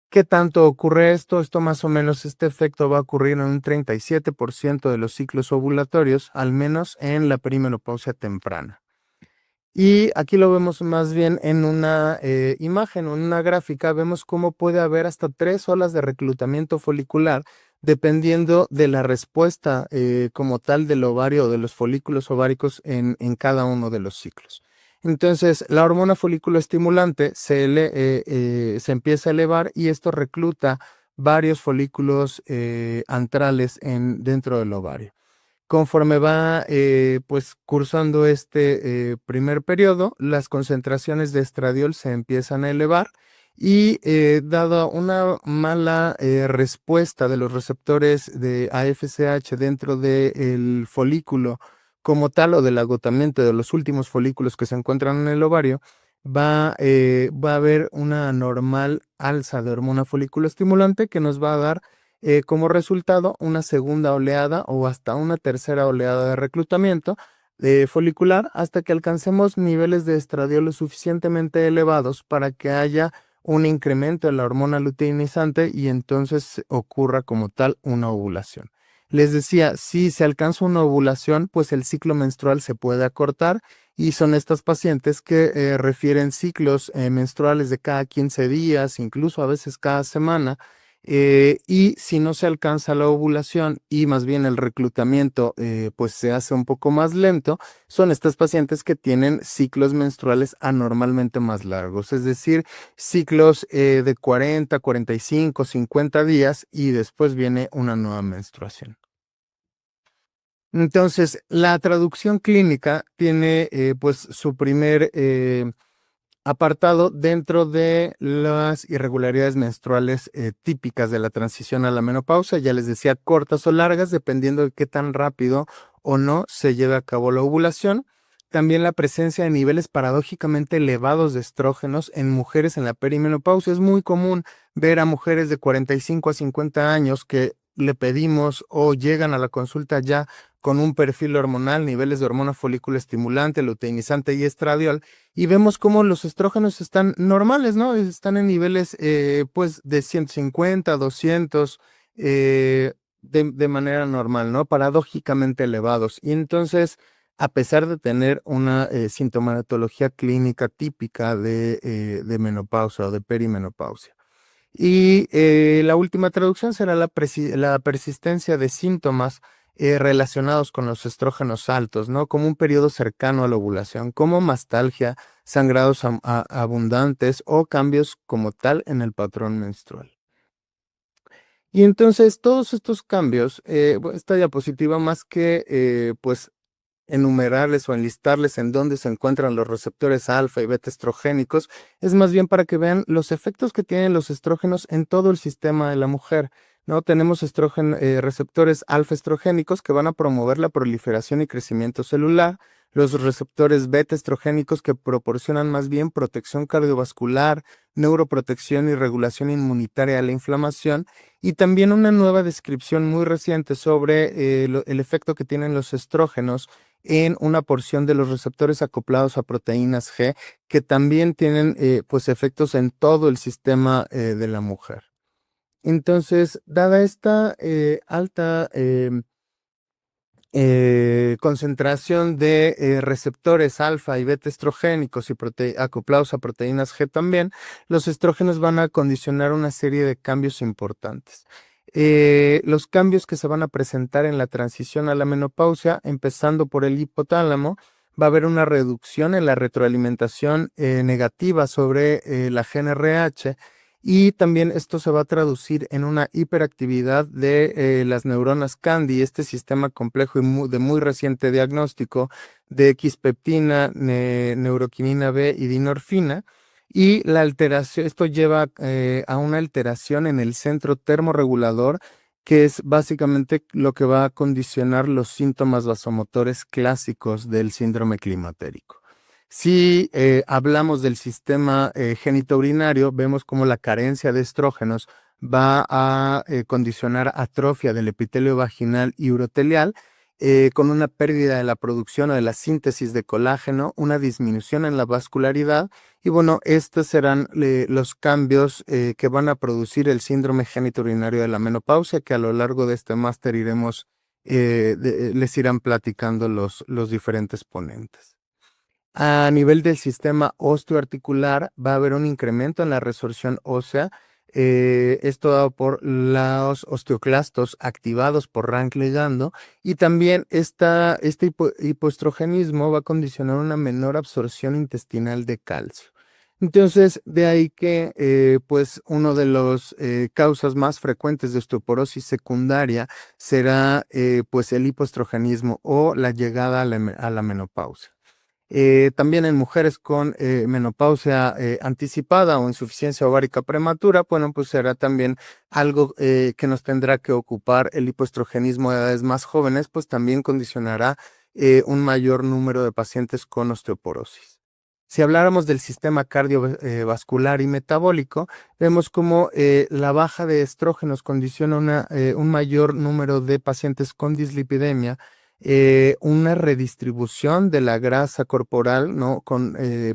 ¿Qué tanto ocurre esto? Esto más o menos, este efecto va a ocurrir en un 37% de los ciclos ovulatorios, al menos en la perimenopausia temprana. Y aquí lo vemos más bien en una imagen o en una gráfica. Vemos cómo puede haber hasta 3 olas de reclutamiento folicular dependiendo de la respuesta como tal del ovario o de los folículos ováricos en cada uno de los ciclos. Entonces, la hormona folículo estimulante se empieza a elevar y esto recluta varios folículos antrales dentro del ovario. Conforme va pues cursando este primer periodo, las concentraciones de estradiol se empiezan a elevar y dada una mala respuesta de los receptores de AFSH dentro del folículo como tal o del agotamiento de los últimos folículos que se encuentran en el ovario, va a haber una normal alza de hormona folículo estimulante que nos va a dar como resultado una segunda oleada o hasta una tercera oleada de reclutamiento folicular hasta que alcancemos niveles de estradiol lo suficientemente elevados para que haya un incremento en la hormona luteinizante y entonces ocurra como tal una ovulación. Les decía, si se alcanza una ovulación, pues el ciclo menstrual se puede acortar y son estas pacientes que refieren ciclos menstruales de cada 15 días, incluso a veces cada semana. Y si no se alcanza la ovulación y más bien el reclutamiento pues se hace un poco más lento, son estas pacientes que tienen ciclos menstruales anormalmente más largos, es decir, ciclos de 40, 45, 50 días y después viene una nueva menstruación. Entonces, la traducción clínica tiene pues su primer apartado dentro de las irregularidades menstruales típicas de la transición a la menopausia. Ya les decía, cortas o largas, dependiendo de qué tan rápido o no se lleve a cabo la ovulación. También la presencia de niveles paradójicamente elevados de estrógenos en mujeres en la perimenopausia. Es muy común ver a mujeres de 45 a 50 años que le pedimos o llegan a la consulta ya con un perfil hormonal, niveles de hormona folículo estimulante, luteinizante y estradiol, y vemos cómo los estrógenos están normales, ¿no? Están en niveles pues de 150, 200 de manera normal, ¿no? Paradójicamente elevados. Y entonces, a pesar de tener una sintomatología clínica típica de menopausia o de perimenopausia. Y la última traducción será la persistencia de síntomas relacionados con los estrógenos altos, ¿no? Como un periodo cercano a la ovulación, como mastalgia, sangrados abundantes o cambios como tal en el patrón menstrual. Y entonces todos estos cambios, esta diapositiva más que pues enumerarles o enlistarles en dónde se encuentran los receptores alfa y beta estrogénicos, es más bien para que vean los efectos que tienen los estrógenos en todo el sistema de la mujer, ¿no? Tenemos receptores alfa estrogénicos que van a promover la proliferación y crecimiento celular, los receptores beta estrogénicos que proporcionan más bien protección cardiovascular, neuroprotección y regulación inmunitaria de la inflamación, y también una nueva descripción muy reciente sobre el efecto que tienen los estrógenos en una porción de los receptores acoplados a proteínas G, que también tienen pues efectos en todo el sistema de la mujer. Entonces, dada esta alta concentración de receptores alfa y beta estrogénicos y acoplados a proteínas G también, los estrógenos van a condicionar una serie de cambios importantes. Los cambios que se van a presentar en la transición a la menopausia, empezando por el hipotálamo, va a haber una reducción en la retroalimentación negativa sobre la GnRH, y también esto se va a traducir en una hiperactividad de las neuronas Candy, este sistema complejo y de muy reciente diagnóstico de X-peptina, neuroquinina B y dinorfina. Y la alteración, esto lleva a una alteración en el centro termorregulador, que es básicamente lo que va a condicionar los síntomas vasomotores clásicos del síndrome climatérico. Si hablamos del sistema genitourinario, vemos como la carencia de estrógenos va a condicionar atrofia del epitelio vaginal y urotelial, con una pérdida de la producción o de la síntesis de colágeno, una disminución en la vascularidad, y bueno, estos serán los cambios que van a producir el síndrome genitourinario de la menopausia, que a lo largo de este máster les irán platicando los diferentes ponentes. A nivel del sistema osteoarticular va a haber un incremento en la resorción ósea, esto dado por los osteoclastos activados por Rank ligando, y también este hipoestrogenismo va a condicionar una menor absorción intestinal de calcio. Entonces, de ahí que pues uno de los causas más frecuentes de osteoporosis secundaria será pues el hipoestrogenismo o la llegada a la menopausia. También en mujeres con menopausia anticipada o insuficiencia ovárica prematura, bueno, pues será también algo que nos tendrá que ocupar. El hipoestrogenismo de edades más jóvenes, pues también condicionará un mayor número de pacientes con osteoporosis. Si habláramos del sistema cardiovascular y metabólico, vemos como la baja de estrógenos condiciona un mayor número de pacientes con dislipidemia, una redistribución de la grasa corporal, ¿no?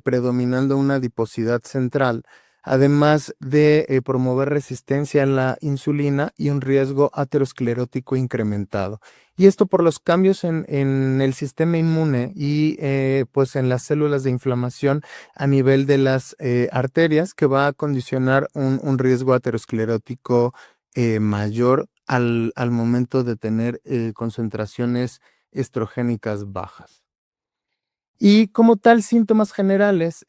Predominando una adiposidad central, además de promover resistencia a la insulina y un riesgo aterosclerótico incrementado. Y esto por los cambios en el sistema inmune y pues en las células de inflamación a nivel de las arterias, que va a condicionar un riesgo aterosclerótico mayor al momento de tener concentraciones estrogénicas bajas. Y como tal, síntomas generales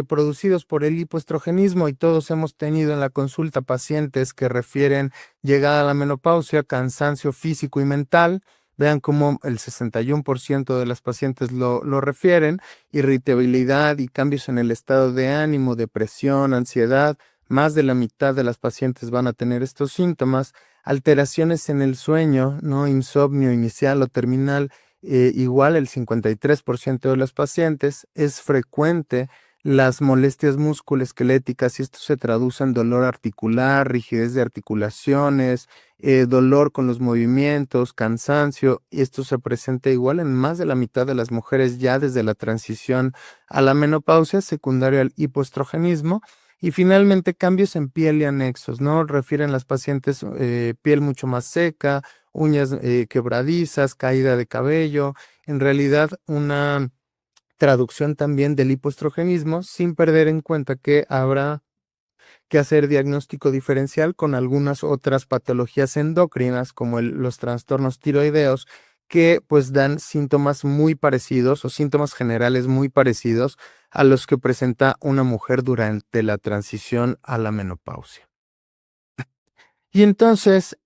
producidos por el hipoestrogenismo, y todos hemos tenido en la consulta pacientes que refieren llegada a la menopausia, cansancio físico y mental. Vean cómo el 61% de las pacientes lo refieren, irritabilidad y cambios en el estado de ánimo, depresión, ansiedad. Más de la mitad de las pacientes van a tener estos síntomas. Alteraciones en el sueño, ¿no? Insomnio inicial o terminal, igual el 53% de los pacientes. Es frecuente las molestias musculoesqueléticas, y esto se traduce en dolor articular, rigidez de articulaciones, dolor con los movimientos, cansancio, y esto se presenta igual en más de la mitad de las mujeres ya desde la transición a la menopausia, secundaria al hipoestrogenismo. Y finalmente, cambios en piel y anexos, ¿no? Refieren las pacientes piel mucho más seca, uñas quebradizas, caída de cabello. En realidad, una traducción también del hipoestrogenismo, sin perder en cuenta que habrá que hacer diagnóstico diferencial con algunas otras patologías endocrinas, como los trastornos tiroideos, que pues dan síntomas muy parecidos o síntomas generales muy parecidos a los que presenta una mujer durante la transición a la menopausia. Y entonces,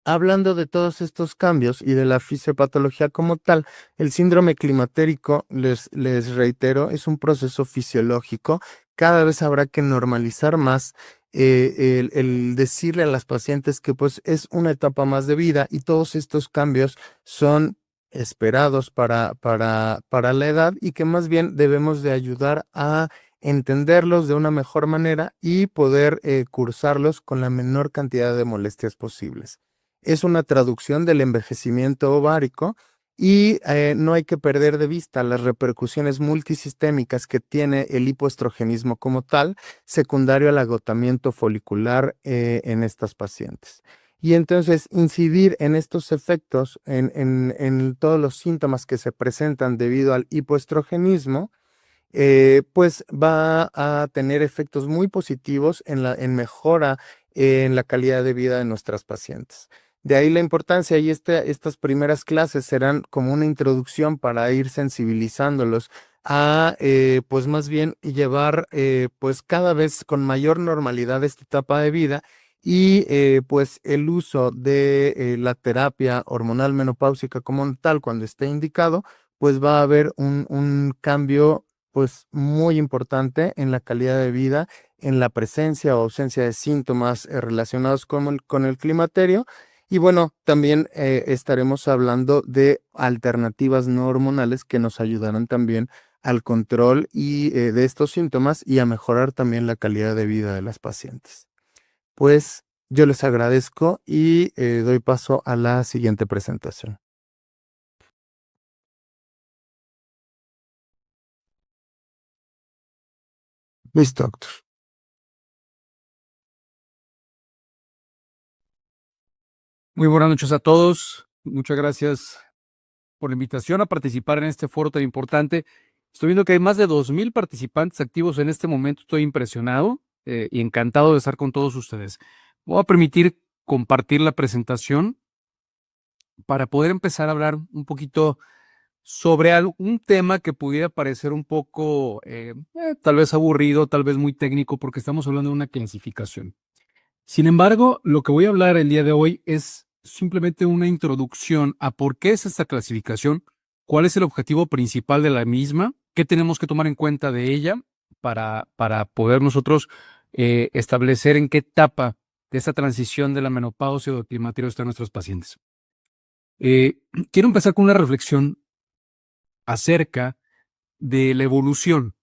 hablando de todos estos cambios y de la fisiopatología como tal, el síndrome climatérico, les reitero, es un proceso fisiológico. Cada vez habrá que normalizar más el decirle a las pacientes que pues es una etapa más de vida y todos estos cambios son esperados para la edad y que más bien debemos de ayudar a entenderlos de una mejor manera y poder cursarlos con la menor cantidad de molestias posibles. Es una traducción del envejecimiento ovárico y no hay que perder de vista las repercusiones multisistémicas que tiene el hipoestrogenismo como tal, secundario al agotamiento folicular en estas pacientes. Y entonces incidir en estos efectos, en todos los síntomas que se presentan debido al hipoestrogenismo, pues va a tener efectos muy positivos en mejora en la calidad de vida de nuestras pacientes. De ahí la importancia y estas primeras clases serán como una introducción para ir sensibilizándolos a, pues más bien llevar pues cada vez con mayor normalidad esta etapa de vida y pues el uso de la terapia hormonal menopáusica como tal cuando esté indicado, pues va a haber un cambio pues muy importante en la calidad de vida, en la presencia o ausencia de síntomas relacionados con el climaterio. Y bueno, también estaremos hablando de alternativas no hormonales que nos ayudarán también al control de estos síntomas y a mejorar también la calidad de vida de las pacientes. Pues yo les agradezco y doy paso a la siguiente presentación. Listo, doctor. Muy buenas noches a todos. Muchas gracias por la invitación a participar en este foro tan importante. Estoy viendo que hay más de 2,000 participantes activos en este momento. Estoy impresionado y encantado de estar con todos ustedes. Voy a permitir compartir la presentación para poder empezar a hablar un poquito sobre un tema que pudiera parecer un poco tal vez aburrido, tal vez muy técnico, porque estamos hablando de una clasificación. Sin embargo, lo que voy a hablar el día de hoy es simplemente una introducción a por qué es esta clasificación, cuál es el objetivo principal de la misma, qué tenemos que tomar en cuenta de ella para poder nosotros establecer en qué etapa de esta transición de la menopausia o del climaterio están nuestros pacientes. Quiero empezar con una reflexión acerca de la evolución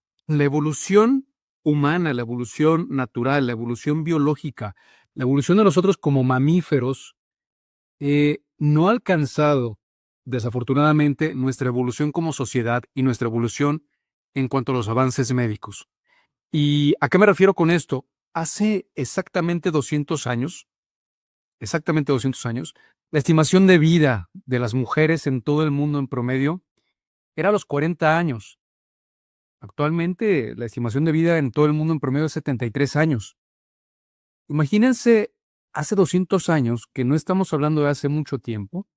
humana, la evolución natural, la evolución biológica, la evolución de nosotros como mamíferos, no ha alcanzado, desafortunadamente, nuestra evolución como sociedad y nuestra evolución en cuanto a los avances médicos. ¿Y a qué me refiero con esto? Hace exactamente 200 años, la estimación de vida de las mujeres en todo el mundo en promedio era a los 40 años. Actualmente, la estimación de vida en todo el mundo en promedio es 73 años. Imagínense hace 200 años, que no estamos hablando de hace mucho tiempo,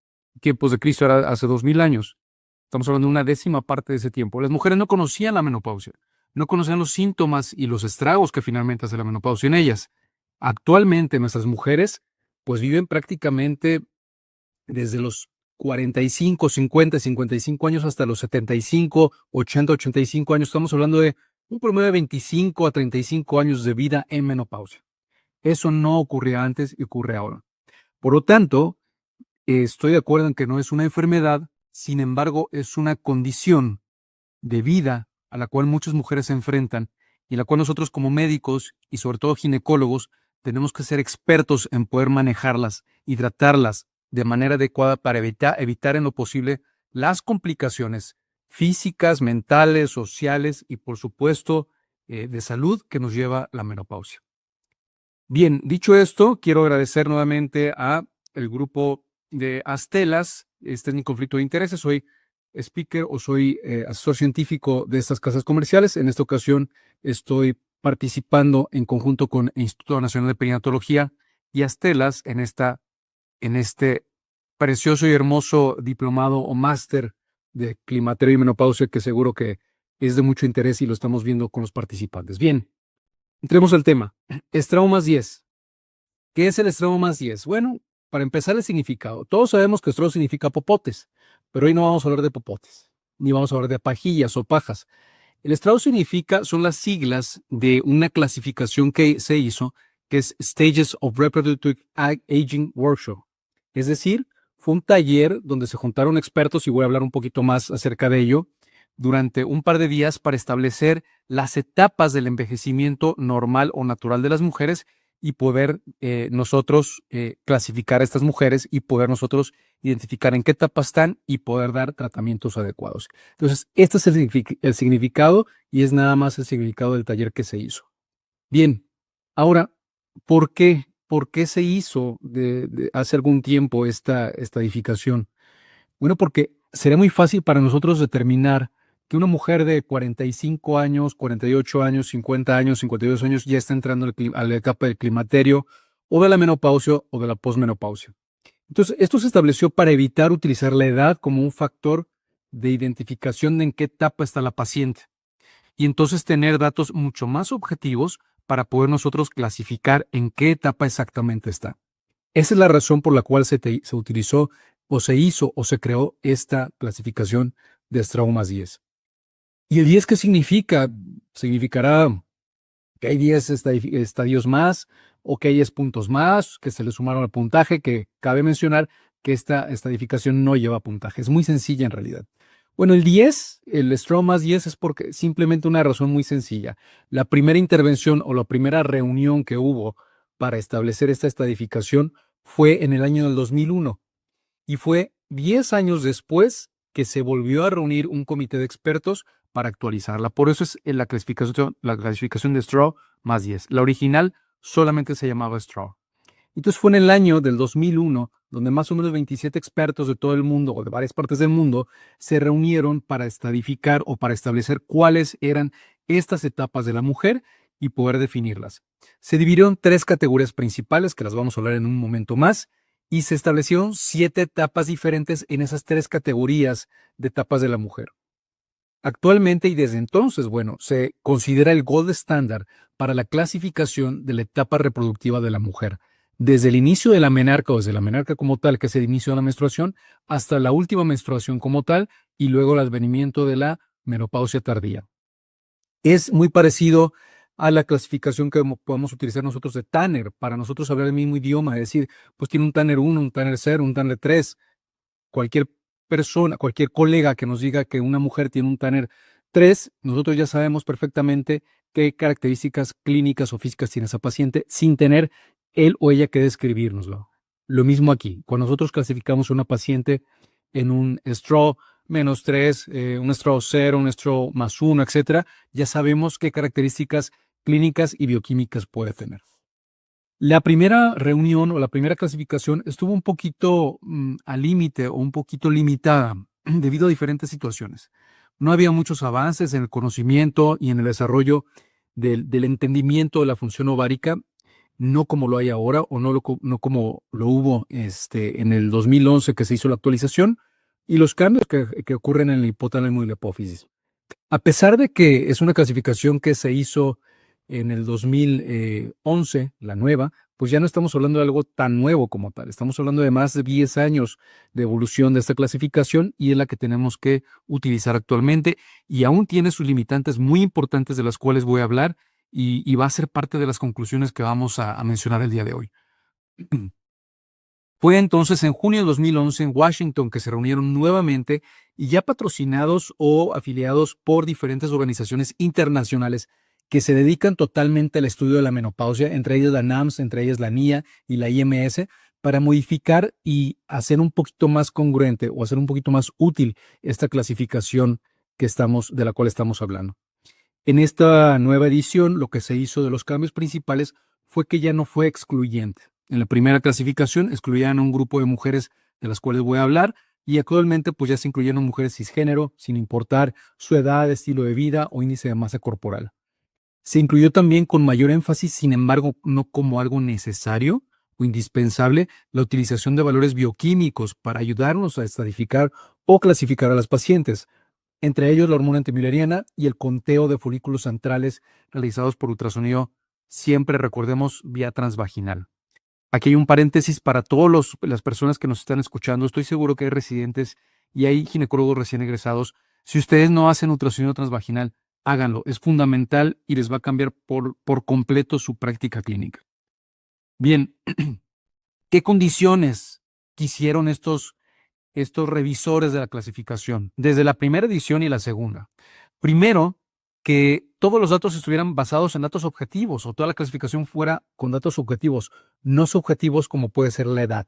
tiempos de Cristo era hace 2,000 años. Estamos hablando de una décima parte de ese tiempo. Las mujeres no conocían la menopausia, no conocían los síntomas y los estragos que finalmente hace la menopausia en ellas. Actualmente nuestras mujeres pues viven prácticamente desde los 45, 50, 55 años hasta los 75, 80, 85 años. Estamos hablando de un promedio de 25 a 35 años de vida en menopausia. Eso no ocurría antes y ocurre ahora. Por lo tanto, estoy de acuerdo en que no es una enfermedad, sin embargo, es una condición de vida a la cual muchas mujeres se enfrentan y la cual nosotros como médicos y sobre todo ginecólogos tenemos que ser expertos en poder manejarlas y tratarlas de manera adecuada para evitar en lo posible las complicaciones físicas, mentales, sociales y por supuesto de salud que nos lleva la menopausia. Bien, dicho esto, quiero agradecer nuevamente a el grupo de Astellas. Este es mi conflicto de intereses. Soy speaker o soy asesor científico de estas casas comerciales. En esta ocasión estoy participando en conjunto con el Instituto Nacional de Perinatología y Astellas en este precioso y hermoso diplomado o máster de climaterio y menopausia que seguro que es de mucho interés y lo estamos viendo con los participantes. Bien, entremos al tema. Estramo más 10. ¿Qué es el estramo más 10? Bueno, para empezar el significado. Todos sabemos que estrado significa popotes, pero hoy no vamos a hablar de popotes, ni vamos a hablar de pajillas o pajas. El estrado son las siglas de una clasificación que se hizo, que es Stages of Reproductive Aging Workshop. Es decir, fue un taller donde se juntaron expertos, y voy a hablar un poquito más acerca de ello, durante un par de días para establecer las etapas del envejecimiento normal o natural de las mujeres y poder nosotros clasificar a estas mujeres y poder nosotros identificar en qué etapa están y poder dar tratamientos adecuados. Entonces, este es el significado, y es nada más el significado del taller que se hizo. Bien, ahora, ¿por qué? ¿Por qué se hizo hace algún tiempo esta edificación? Bueno, porque sería muy fácil para nosotros determinar que una mujer de 45 años, 48 años, 50 años, 52 años ya está entrando a la etapa del climaterio o de la menopausia o de la posmenopausia. Entonces, esto se estableció para evitar utilizar la edad como un factor de identificación de en qué etapa está la paciente, y entonces tener datos mucho más objetivos para poder nosotros clasificar en qué etapa exactamente está. Esa es la razón por la cual se utilizó o se hizo o se creó esta clasificación de estrado más 10. ¿Y el 10 qué significa? Significará que hay 10 estadios más o que hay 10 puntos más que se le sumaron al puntaje, que cabe mencionar que esta estadificación no lleva puntaje. Es muy sencilla en realidad. Bueno, el 10, el estrado más 10 es porque simplemente una razón muy sencilla. La primera intervención o la primera reunión que hubo para establecer esta estadificación fue en el año del 2001 y fue 10 años después que se volvió a reunir un comité de expertos para actualizarla. Por eso es la clasificación de Straw más 10. La original solamente se llamaba Straw. Entonces fue en el año del 2001 donde más o menos 27 expertos de todo el mundo o de varias partes del mundo se reunieron para estadificar o para establecer cuáles eran estas etapas de la mujer y poder definirlas. Se dividieron 3 categorías principales, que las vamos a hablar en un momento más, y se establecieron 7 etapas diferentes en esas 3 categorías de etapas de la mujer. Actualmente y desde entonces, bueno, se considera el gold estándar para la clasificación de la etapa reproductiva de la mujer, desde el inicio de la menarca o desde la menarca como tal, que es el inicio de la menstruación, hasta la última menstruación como tal y luego el advenimiento de la menopausia tardía. Es muy parecido a la clasificación que podemos utilizar nosotros de Tanner, para nosotros hablar el mismo idioma, es decir, pues tiene un Tanner 1, un Tanner 0, un Tanner 3. Cualquier persona, cualquier colega que nos diga que una mujer tiene un Tanner 3, nosotros ya sabemos perfectamente qué características clínicas o físicas tiene esa paciente sin tener él o ella que describírnoslo. Lo mismo aquí, cuando nosotros clasificamos a una paciente en un straw -3, un straw 0, un straw +1, etcétera, ya sabemos qué características clínicas y bioquímicas puede tener. La primera reunión o la primera clasificación estuvo un poquito al límite o un poquito limitada debido a diferentes situaciones. No había muchos avances en el conocimiento y en el desarrollo del entendimiento de la función ovárica, no como lo hay ahora o no como lo hubo en el 2011 que se hizo la actualización, y los cambios que ocurren en el hipotálamo y la hipófisis. A pesar de que es una clasificación que se hizo en el 2011, la nueva, pues ya no estamos hablando de algo tan nuevo como tal. Estamos hablando de más de 10 años de evolución de esta clasificación y es la que tenemos que utilizar actualmente y aún tiene sus limitantes muy importantes de las cuales voy a hablar y va a ser parte de las conclusiones que vamos a mencionar el día de hoy. Fue entonces en junio de 2011 en Washington que se reunieron nuevamente y ya patrocinados o afiliados por diferentes organizaciones internacionales que se dedican totalmente al estudio de la menopausia, entre ellas la NAMS, entre ellas la NIA y la IMS, para modificar y hacer un poquito más congruente o hacer un poquito más útil esta clasificación de la cual estamos hablando. En esta nueva edición, lo que se hizo de los cambios principales fue que ya no fue excluyente. En la primera clasificación excluían a un grupo de mujeres de las cuales voy a hablar y actualmente pues ya se incluyeron mujeres cisgénero sin importar su edad, estilo de vida o índice de masa corporal. Se incluyó también con mayor énfasis, sin embargo, no como algo necesario o indispensable, la utilización de valores bioquímicos para ayudarnos a estadificar o clasificar a las pacientes, entre ellos la hormona antimülleriana y el conteo de folículos centrales realizados por ultrasonido, siempre recordemos vía transvaginal. aquí hay un paréntesis para todas las personas que nos están escuchando. Estoy seguro que hay residentes y hay ginecólogos recién egresados. Si ustedes no hacen ultrasonido transvaginal, háganlo. Es fundamental y les va a cambiar por completo su práctica clínica. Bien, ¿qué condiciones quisieron estos revisores de la clasificación? Desde la primera edición y la segunda. Primero, que todos los datos estuvieran basados en datos objetivos o toda la clasificación fuera con datos objetivos, no subjetivos como puede ser la edad.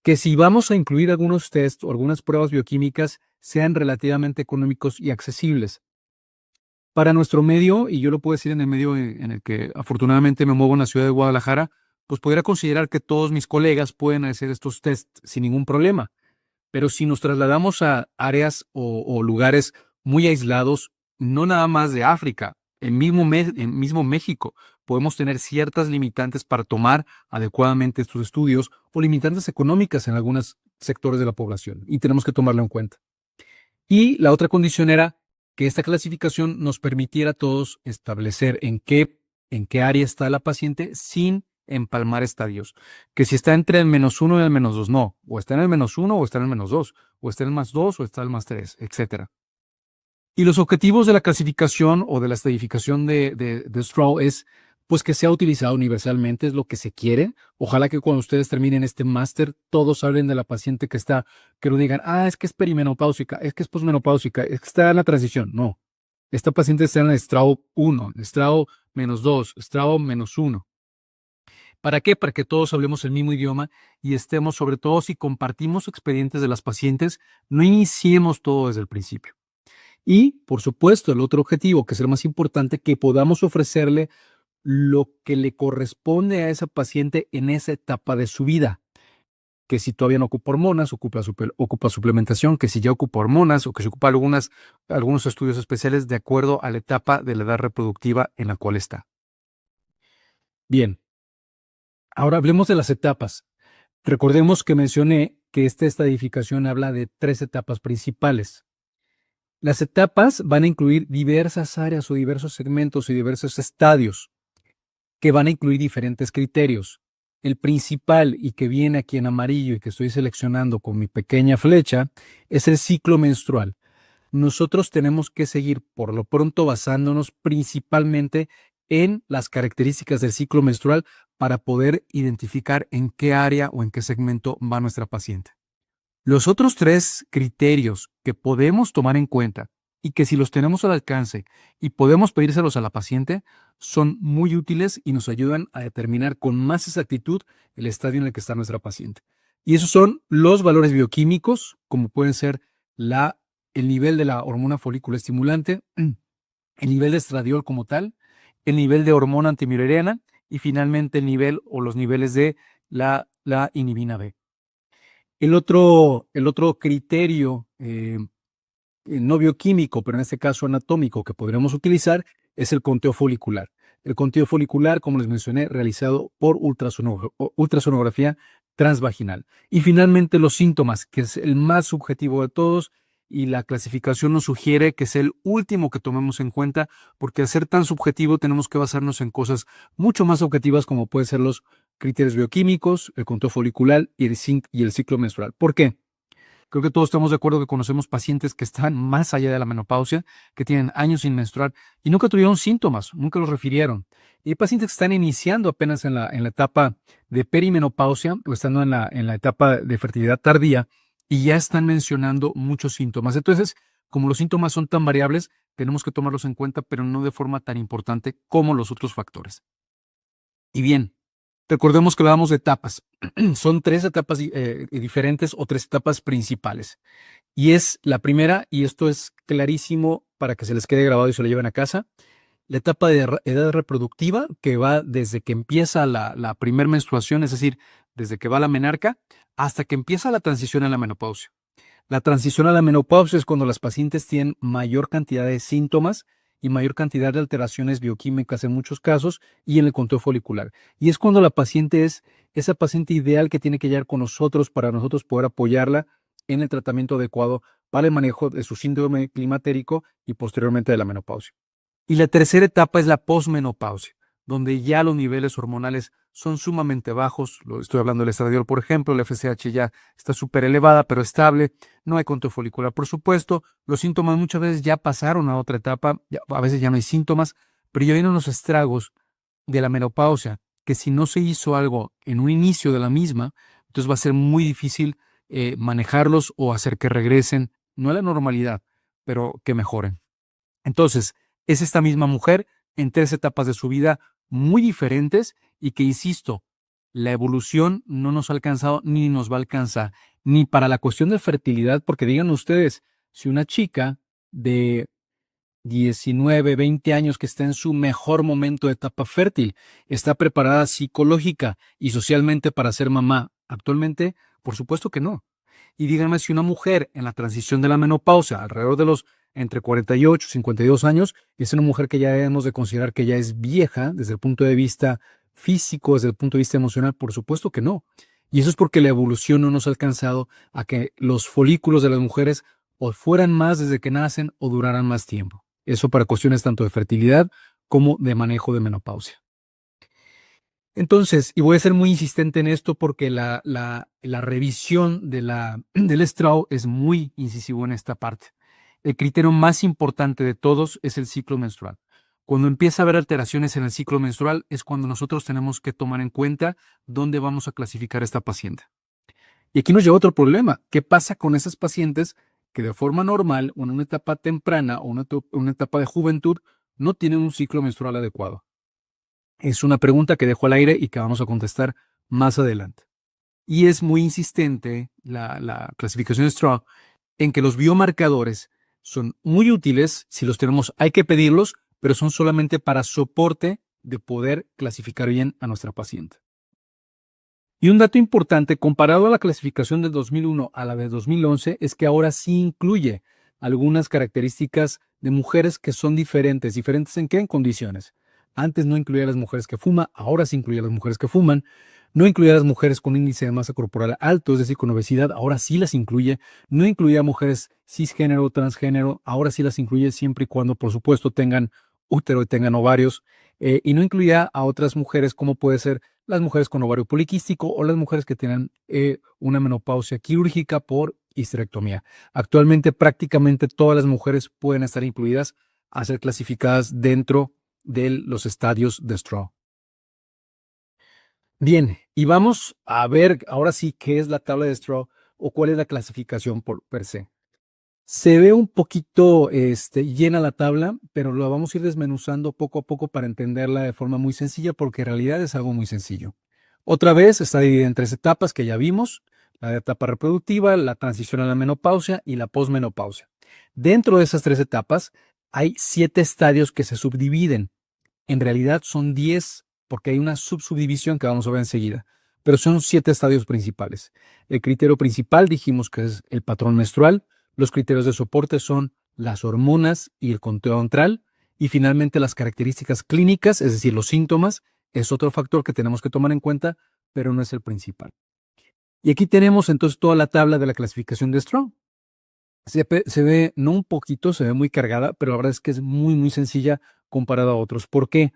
Que si vamos a incluir algunos tests o algunas pruebas bioquímicas, sean relativamente económicos y accesibles. Para nuestro medio, y yo lo puedo decir en el medio en el que afortunadamente me muevo en la ciudad de Guadalajara, pues podría considerar que todos mis colegas pueden hacer estos tests sin ningún problema. Pero si nos trasladamos a áreas o lugares muy aislados, no nada más de África, en mismo México, podemos tener ciertas limitantes para tomar adecuadamente estos estudios o limitantes económicas en algunos sectores de la población, y tenemos que tomarlo en cuenta. Y la otra condición era que esta clasificación nos permitiera a todos establecer en qué área está la paciente sin empalmar estadios. Que si está entre el -1 y el -2, no. O está en el -1 o está en el -2. O está en el +2 o está en el +3, etc. Y los objetivos de la clasificación o de la estadificación de Stroh es pues que sea utilizado universalmente, es lo que se quiere. Ojalá que cuando ustedes terminen este máster, todos hablen de la paciente que no digan, es que es perimenopáusica, es que es posmenopáusica, es que está en la transición. No. Esta paciente está en el Stroh 1, Stroh -2, Stroh -1. ¿Para qué? Para que todos hablemos el mismo idioma y estemos, sobre todo si compartimos expedientes de las pacientes, no iniciemos todo desde el principio. Y, por supuesto, el otro objetivo, que es el más importante, que podamos ofrecerle lo que le corresponde a esa paciente en esa etapa de su vida. Que si todavía no ocupa hormonas, ocupa suplementación, que si ya ocupa hormonas o que se ocupa algunos estudios especiales de acuerdo a la etapa de la edad reproductiva en la cual está. Bien, ahora hablemos de las etapas. Recordemos que mencioné que esta estadificación habla de 3 etapas principales. Las etapas van a incluir diversas áreas o diversos segmentos y diversos estadios que van a incluir diferentes criterios. El principal y que viene aquí en amarillo y que estoy seleccionando con mi pequeña flecha es el ciclo menstrual. Nosotros tenemos que seguir por lo pronto basándonos principalmente en las características del ciclo menstrual para poder identificar en qué área o en qué segmento va nuestra paciente. Los otros 3 criterios que podemos tomar en cuenta y que si los tenemos al alcance y podemos pedírselos a la paciente, son muy útiles y nos ayudan a determinar con más exactitud el estadio en el que está nuestra paciente. Y esos son los valores bioquímicos, como pueden ser el nivel de la hormona folículo estimulante, el nivel de estradiol como tal, el nivel de hormona antimureriana y finalmente el nivel o los niveles de la inhibina B. El otro criterio no bioquímico, pero en este caso anatómico, que podríamos utilizar es el conteo folicular. El conteo folicular, como les mencioné, realizado por ultrasonografía transvaginal. Y finalmente los síntomas, que es el más subjetivo de todos, y la clasificación nos sugiere que es el último que tomemos en cuenta, porque al ser tan subjetivo tenemos que basarnos en cosas mucho más objetivas como pueden ser los criterios bioquímicos, el conteo folicular y el ciclo menstrual. ¿Por qué? Creo que todos estamos de acuerdo que conocemos pacientes que están más allá de la menopausia, que tienen años sin menstruar y nunca tuvieron síntomas, nunca los refirieron. Y hay pacientes que están iniciando apenas en la etapa de perimenopausia o estando en la etapa de fertilidad tardía y ya están mencionando muchos síntomas. Entonces, como los síntomas son tan variables, tenemos que tomarlos en cuenta, pero no de forma tan importante como los otros factores. Y bien, recordemos que hablábamos de etapas. Son 3 etapas diferentes o 3 etapas principales. Y es la primera, y esto es clarísimo para que se les quede grabado y se lo lleven a casa, la etapa de edad reproductiva, que va desde que empieza la primer menstruación, es decir, desde que va la menarca, hasta que empieza la transición a la menopausia. La transición a la menopausia es cuando las pacientes tienen mayor cantidad de síntomas y mayor cantidad de alteraciones bioquímicas en muchos casos y en el conteo folicular. Y es cuando la paciente es esa paciente ideal que tiene que llegar con nosotros para nosotros poder apoyarla en el tratamiento adecuado para el manejo de su síndrome climatérico y posteriormente de la menopausia. Y la tercera etapa es la posmenopausia, donde ya los niveles hormonales son sumamente bajos. Estoy hablando del estradiol, por ejemplo. La FSH ya está súper elevada, pero estable. No hay conteo folicular, por supuesto. Los síntomas muchas veces ya pasaron a otra etapa. A veces ya no hay síntomas, pero ya vienen los estragos de la menopausia, que si no se hizo algo en un inicio de la misma, entonces va a ser muy difícil manejarlos o hacer que regresen, no a la normalidad, pero que mejoren. Entonces, es esta misma mujer en 3 etapas de su vida muy diferentes y que, insisto, la evolución no nos ha alcanzado ni nos va a alcanzar, ni para la cuestión de fertilidad, porque digan ustedes, si una chica de 19, 20 años que está en su mejor momento de etapa fértil, está preparada psicológica y socialmente para ser mamá, actualmente, por supuesto que no. Y díganme si una mujer en la transición de la menopausia, alrededor de los entre 48 y 52 años, es una mujer que ya debemos de considerar que ya es vieja desde el punto de vista físico, desde el punto de vista emocional, por supuesto que no. Y eso es porque la evolución no nos ha alcanzado a que los folículos de las mujeres o fueran más desde que nacen o duraran más tiempo. Eso para cuestiones tanto de fertilidad como de manejo de menopausia. Entonces, y voy a ser muy insistente en esto porque la revisión del estrado es muy incisivo en esta parte. El criterio más importante de todos es el ciclo menstrual. Cuando empieza a haber alteraciones en el ciclo menstrual es cuando nosotros tenemos que tomar en cuenta dónde vamos a clasificar a esta paciente. Y aquí nos lleva otro problema. ¿Qué pasa con esas pacientes que de forma normal, o en una etapa temprana o una etapa de juventud, no tienen un ciclo menstrual adecuado? Es una pregunta que dejo al aire y que vamos a contestar más adelante. Y es muy insistente la clasificación de Straub en que los biomarcadores son muy útiles. Si los tenemos, hay que pedirlos, pero son solamente para soporte de poder clasificar bien a nuestra paciente. Y un dato importante, comparado a la clasificación del 2001 a la de 2011, es que ahora sí incluye algunas características de mujeres que son diferentes. ¿Diferentes en qué? En condiciones. Antes no incluía a las mujeres que fuman, ahora sí incluye a las mujeres que fuman. No incluía a las mujeres con índice de masa corporal alto, es decir, con obesidad, ahora sí las incluye. No incluía a mujeres cisgénero o transgénero, ahora sí las incluye siempre y cuando, por supuesto, tengan útero y tengan ovarios. Y no incluía a otras mujeres como puede ser las mujeres con ovario poliquístico o las mujeres que tienen una menopausia quirúrgica por histerectomía. Actualmente prácticamente todas las mujeres pueden estar incluidas a ser clasificadas dentro de los estadios de Straub. Bien, y vamos a ver ahora sí qué es la tabla de Straub o cuál es la clasificación per se. Se ve un poquito llena la tabla, pero lo vamos a ir desmenuzando poco a poco para entenderla de forma muy sencilla, porque en realidad es algo muy sencillo. Otra vez está dividida en 3 etapas que ya vimos: la etapa reproductiva, la transición a la menopausia y la posmenopausia. Dentro de esas 3 etapas hay 7 estadios que se subdividen. En realidad son 10 porque hay una subdivisión que vamos a ver enseguida, pero son 7 estadios principales. El criterio principal dijimos que es el patrón menstrual. Los criterios de soporte son las hormonas y el conteo antral. Y finalmente las características clínicas, es decir, los síntomas, es otro factor que tenemos que tomar en cuenta, pero no es el principal. Y aquí tenemos entonces toda la tabla de la clasificación de Straub. Se ve, no un poquito, se ve muy cargada, pero la verdad es que es muy, muy sencilla comparada a otros. ¿Por qué?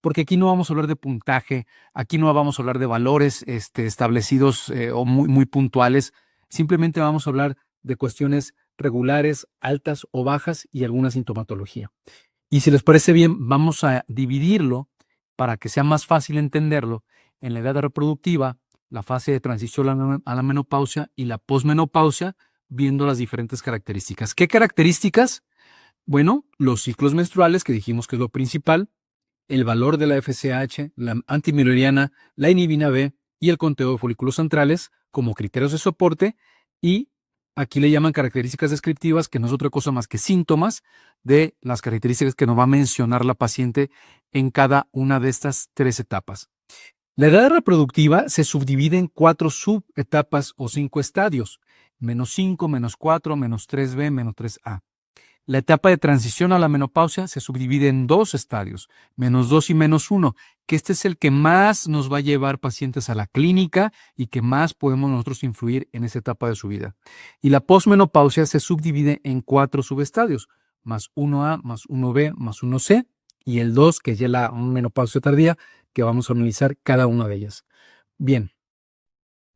Porque aquí no vamos a hablar de puntaje, aquí no vamos a hablar de valores establecidos o muy, muy puntuales. Simplemente vamos a hablar de cuestiones regulares, altas o bajas y alguna sintomatología. Y si les parece bien, vamos a dividirlo para que sea más fácil entenderlo en la edad reproductiva, la fase de transición a la menopausia y la posmenopausia, viendo las diferentes características. ¿Qué características? Bueno, los ciclos menstruales, que dijimos que es lo principal, el valor de la FSH, la antimileriana, la inhibina B y el conteo de folículos centrales como criterios de soporte, y aquí le llaman características descriptivas, que no es otra cosa más que síntomas de las características que nos va a mencionar la paciente en cada una de estas 3 etapas. La edad reproductiva se subdivide en 4 subetapas o 5 estadios: -5, -4, -3B, -3A. La etapa de transición a la menopausia se subdivide en 2 estadios, -2 y -1, que este es el que más nos va a llevar pacientes a la clínica y que más podemos nosotros influir en esa etapa de su vida. Y la posmenopausia se subdivide en 4 subestadios, +1A, +1B, +1C, y el 2, que es ya la menopausia tardía, que vamos a analizar cada una de ellas. Bien,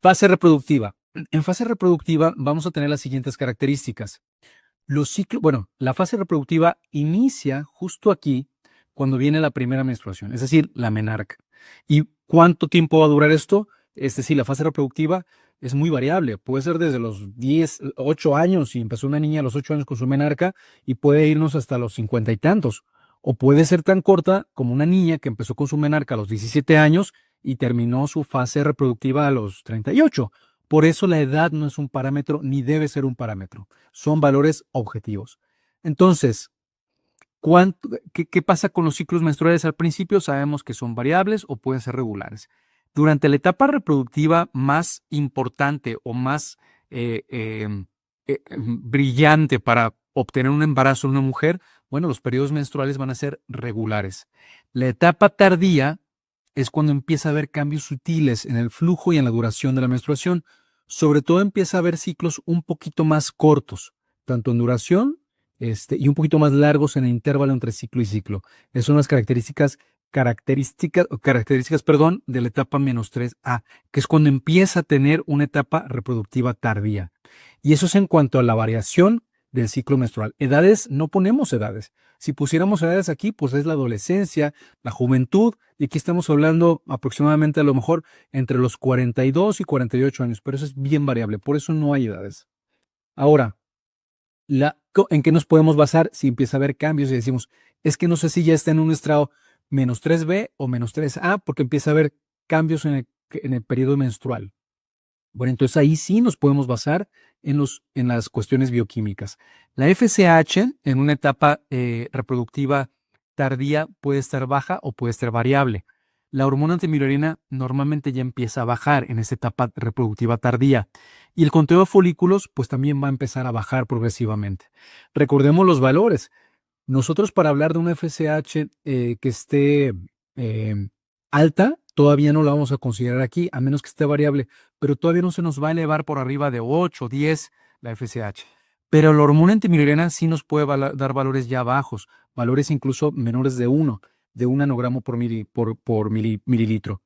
fase reproductiva. En fase reproductiva vamos a tener las siguientes características. Los ciclos, la fase reproductiva inicia justo aquí cuando viene la primera menstruación, es decir, la menarca. ¿Y cuánto tiempo va a durar esto? Es decir, la fase reproductiva es muy variable. Puede ser desde los 8 años, si empezó una niña a los 8 años con su menarca, y puede irnos hasta los 50 y tantos. O puede ser tan corta como una niña que empezó con su menarca a los 17 años y terminó su fase reproductiva a los 38. Por eso la edad no es un parámetro ni debe ser un parámetro. Son valores objetivos. Entonces, ¿qué pasa con los ciclos menstruales al principio? Sabemos que son variables o pueden ser regulares. Durante la etapa reproductiva más importante o más brillante para obtener un embarazo en una mujer, los periodos menstruales van a ser regulares. La etapa tardía es cuando empieza a haber cambios sutiles en el flujo y en la duración de la menstruación. Sobre todo empieza a haber ciclos un poquito más cortos, tanto en duración y un poquito más largos en el intervalo entre ciclo y ciclo. Esas son las características de la etapa -3A, que es cuando empieza a tener una etapa reproductiva tardía. Y eso es en cuanto a la variación del ciclo menstrual. Edades, no ponemos edades. Si pusiéramos edades aquí, pues es la adolescencia, la juventud, y aquí estamos hablando aproximadamente a lo mejor entre los 42 y 48 años, pero eso es bien variable, por eso no hay edades. Ahora, ¿en qué nos podemos basar si empieza a haber cambios y decimos, es que no sé si ya está en un estrado -3B o -3A, porque empieza a haber cambios en el periodo menstrual? Bueno, entonces ahí sí nos podemos basar en las cuestiones bioquímicas. La FSH en una etapa reproductiva tardía puede estar baja o puede estar variable. La hormona antimilorina normalmente ya empieza a bajar en esa etapa reproductiva tardía y el conteo de folículos pues también va a empezar a bajar progresivamente. Recordemos los valores. Nosotros para hablar de una FSH que esté alta, todavía no la vamos a considerar aquí, a menos que esté variable, pero todavía no se nos va a elevar por arriba de 8 o 10 la FSH. Pero la hormona antimilorina sí nos puede dar valores ya bajos, valores incluso menores de 1 nanogramo por mililitro.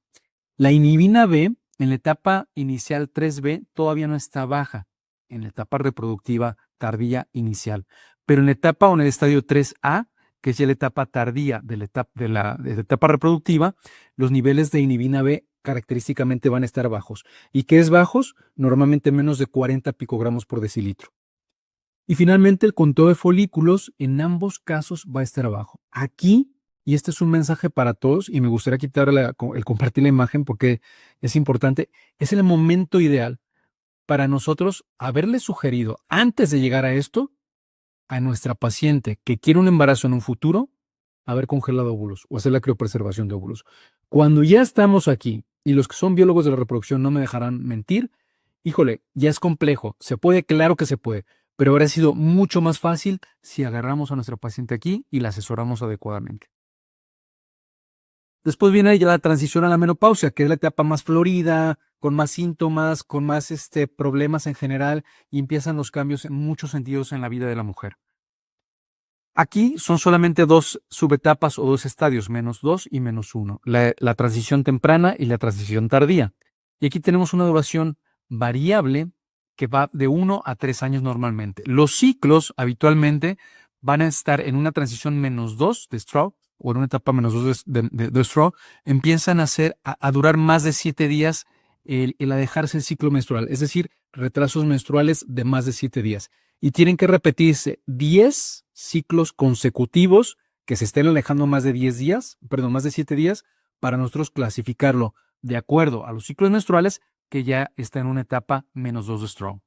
La inhibina B en la etapa inicial 3B todavía no está baja, en la etapa reproductiva tardía inicial, pero en la etapa o en el estadio 3A, que es ya la etapa tardía de la etapa reproductiva, los niveles de inhibina B característicamente van a estar bajos. ¿Y qué es bajos? Normalmente menos de 40 picogramos por decilitro. Y finalmente el conteo de folículos en ambos casos va a estar bajo. Aquí, y este es un mensaje para todos, y me gustaría quitar el compartir la imagen porque es importante, es el momento ideal para nosotros haberle sugerido antes de llegar a esto, a nuestra paciente que quiere un embarazo en un futuro, haber congelado óvulos o hacer la criopreservación de óvulos. Cuando ya estamos aquí, y los que son biólogos de la reproducción no me dejarán mentir, híjole, ya es complejo. ¿Se puede? Claro que se puede, pero habría sido mucho más fácil si agarramos a nuestra paciente aquí y la asesoramos adecuadamente. Después viene ya la transición a la menopausia, que es la etapa más florida, con más síntomas, con más problemas en general, y empiezan los cambios en muchos sentidos en la vida de la mujer. Aquí son solamente 2 subetapas o 2 estadios, -2 y -1, la transición temprana y la transición tardía. Y aquí tenemos una duración variable que va de 1 a 3 años normalmente. Los ciclos habitualmente van a estar en una transición -2 de Stroh, o en una etapa -2 de Stroh, empiezan a durar más de 7 días el a dejarse el ciclo menstrual, es decir, retrasos menstruales de más de 7 días. Y tienen que repetirse 10 ciclos consecutivos que se estén alejando más de 7 días, para nosotros clasificarlo de acuerdo a los ciclos menstruales que ya está en una etapa -2 de Stroh.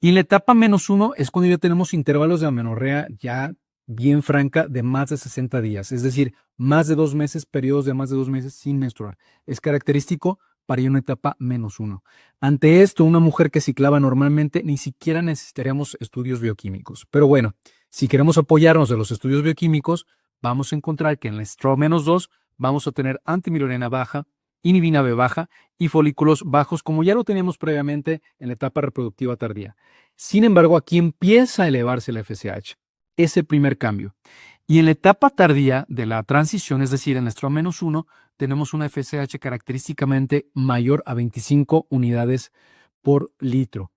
Y en la etapa -1 es cuando ya tenemos intervalos de amenorrea ya bien franca de más de 60 días, es decir, más de 2 meses, periodos de más de 2 meses sin menstruar. Es característico para ir a una etapa -1. Ante esto, una mujer que ciclaba normalmente ni siquiera necesitaríamos estudios bioquímicos. Pero bueno, si queremos apoyarnos de los estudios bioquímicos, vamos a encontrar que en el Stroh -2 vamos a tener antimilorina baja, inhibina B baja y folículos bajos, como ya lo teníamos previamente en la etapa reproductiva tardía. Sin embargo, aquí empieza a elevarse la FSH. Es el primer cambio. Y en la etapa tardía de la transición, es decir, en estrado -1, tenemos una FSH característicamente mayor a 25 unidades por litro.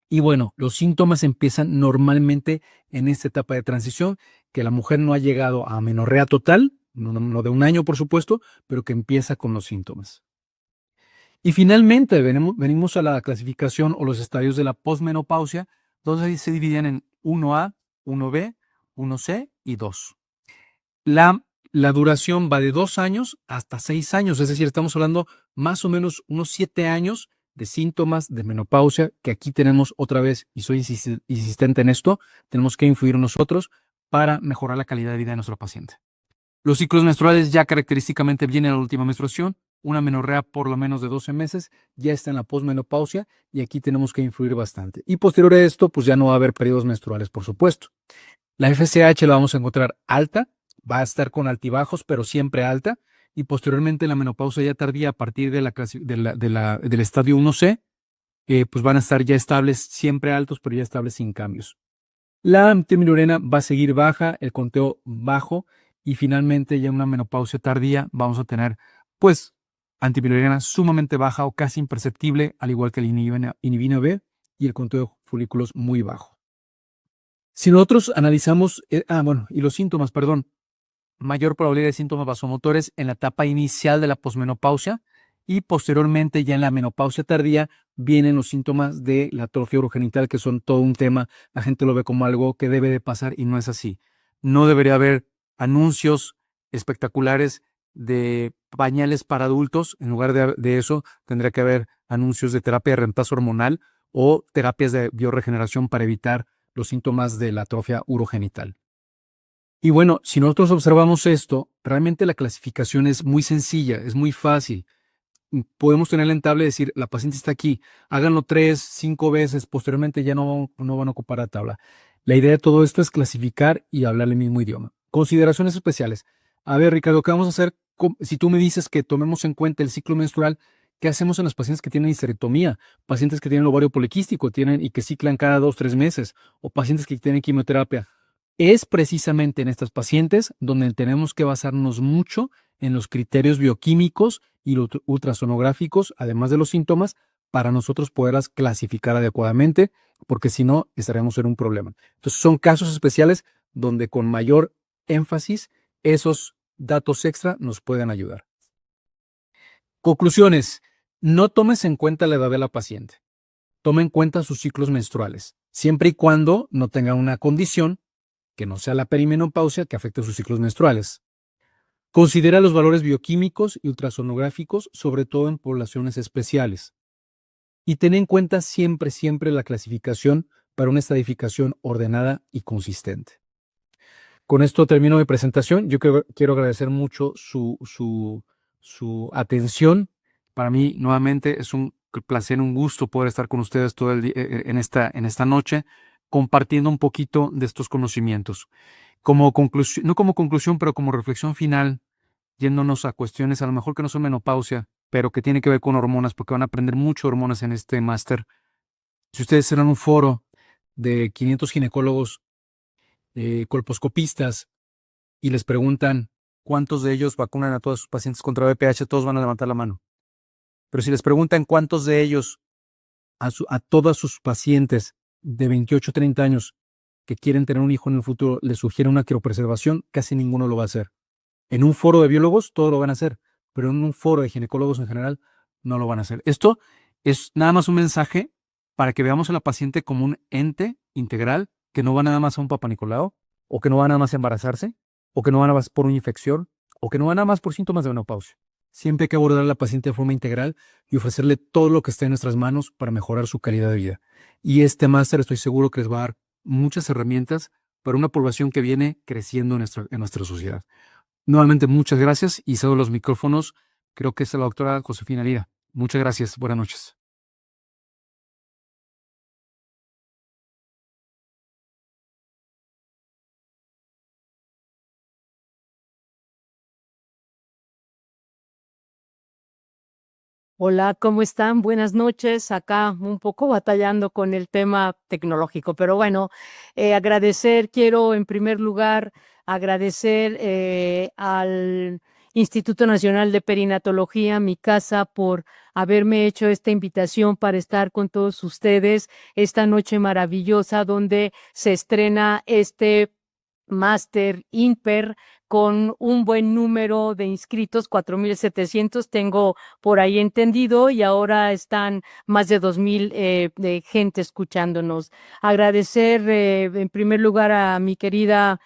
Y bueno, los síntomas empiezan normalmente en esta etapa de transición, que la mujer no ha llegado a amenorrea total, no de un año, por supuesto, pero que empieza con los síntomas. Y finalmente venimos a la clasificación o los estadios de la posmenopausia, donde se dividen en 1A, 1B, 1C y 2. La duración va de 2 años hasta 6 años, es decir, estamos hablando más o menos unos 7 años de síntomas de menopausia, que aquí tenemos otra vez, y soy insistente en esto, tenemos que influir nosotros para mejorar la calidad de vida de nuestro paciente. Los ciclos menstruales ya característicamente vienen a la última menstruación, una menorrea por lo menos de 12 meses, ya está en la posmenopausia y aquí tenemos que influir bastante. Y posterior a esto, pues ya no va a haber periodos menstruales, por supuesto. La FSH la vamos a encontrar alta, va a estar con altibajos, pero siempre alta. Y posteriormente la menopausia ya tardía a partir del estadio 1C, pues van a estar ya estables, siempre altos, pero ya estables sin cambios. La antibilirubina va a seguir baja, el conteo bajo y finalmente ya en una menopausia tardía vamos a tener pues antibilirubina sumamente baja o casi imperceptible, al igual que el inhibina B y el conteo de folículos muy bajo. Si nosotros analizamos, y los síntomas, mayor probabilidad de síntomas vasomotores en la etapa inicial de la posmenopausia y posteriormente ya en la menopausia tardía vienen los síntomas de la atrofia urogenital, que son todo un tema. La gente lo ve como algo que debe de pasar y no es así. No debería haber anuncios espectaculares de pañales para adultos. En lugar de eso, tendría que haber anuncios de terapia de reemplazo hormonal o terapias de biorregeneración para evitar los síntomas de la atrofia urogenital. Y bueno, si nosotros observamos esto, realmente la clasificación es muy sencilla, es muy fácil. Podemos tenerla en tabla y decir, la paciente está aquí, háganlo 3, 5 veces, posteriormente ya no van a ocupar la tabla. La idea de todo esto es clasificar y hablar el mismo idioma. Consideraciones especiales. A ver, Ricardo, ¿qué vamos a hacer? Si tú me dices que tomemos en cuenta el ciclo menstrual, ¿qué hacemos en los pacientes que tienen histerectomía? Pacientes que tienen ovario poliquístico y que ciclan cada 2, 3 meses, o pacientes que tienen quimioterapia. Es precisamente en estas pacientes donde tenemos que basarnos mucho en los criterios bioquímicos y los ultrasonográficos, además de los síntomas, para nosotros poderlas clasificar adecuadamente, porque si no, estaremos en un problema. Entonces, son casos especiales donde con mayor énfasis esos datos extra nos pueden ayudar. Conclusiones. No tomes en cuenta la edad de la paciente. Toma en cuenta sus ciclos menstruales, siempre y cuando no tenga una condición que no sea la perimenopausia que afecte sus ciclos menstruales. Considera los valores bioquímicos y ultrasonográficos, sobre todo en poblaciones especiales. Y ten en cuenta siempre la clasificación para una estadificación ordenada y consistente. Con esto termino mi presentación. Yo quiero agradecer mucho su atención. Para mí, nuevamente, es un placer, un gusto poder estar con ustedes todo el día, en esta noche, compartiendo un poquito de estos conocimientos. Como conclusión, no como conclusión, pero como reflexión final, yéndonos a cuestiones a lo mejor que no son menopausia, pero que tiene que ver con hormonas, porque van a aprender mucho hormonas en este máster. Si ustedes serán un foro de 500 ginecólogos colposcopistas y les preguntan cuántos de ellos vacunan a todos sus pacientes contra VPH, todos van a levantar la mano. Pero si les preguntan cuántos de ellos a todas sus pacientes de 28 a 30 años que quieren tener un hijo en el futuro les sugieren una criopreservación, casi ninguno lo va a hacer. En un foro de biólogos todos lo van a hacer, pero en un foro de ginecólogos en general no lo van a hacer. Esto es nada más un mensaje para que veamos a la paciente como un ente integral que no va nada más a un Papá Nicolau, o que no va nada más a embarazarse, o que no va nada más por una infección, o que no va nada más por síntomas de menopausia. Siempre hay que abordar a la paciente de forma integral y ofrecerle todo lo que esté en nuestras manos para mejorar su calidad de vida. Y este máster estoy seguro que les va a dar muchas herramientas para una población que viene creciendo en nuestra sociedad. Nuevamente, muchas gracias y cedo los micrófonos. Creo que es la doctora Josefina Lira. Muchas gracias. Buenas noches. Hola, ¿cómo están? Buenas noches. Acá un poco batallando con el tema tecnológico, pero bueno, quiero en primer lugar agradecer al Instituto Nacional de Perinatología, mi casa, por haberme hecho esta invitación para estar con todos ustedes esta noche maravillosa donde se estrena este Máster INPER con un buen número de inscritos, 4,700, tengo por ahí entendido, y ahora están más de 2,000 de gente escuchándonos. Agradecer en primer lugar a mi querida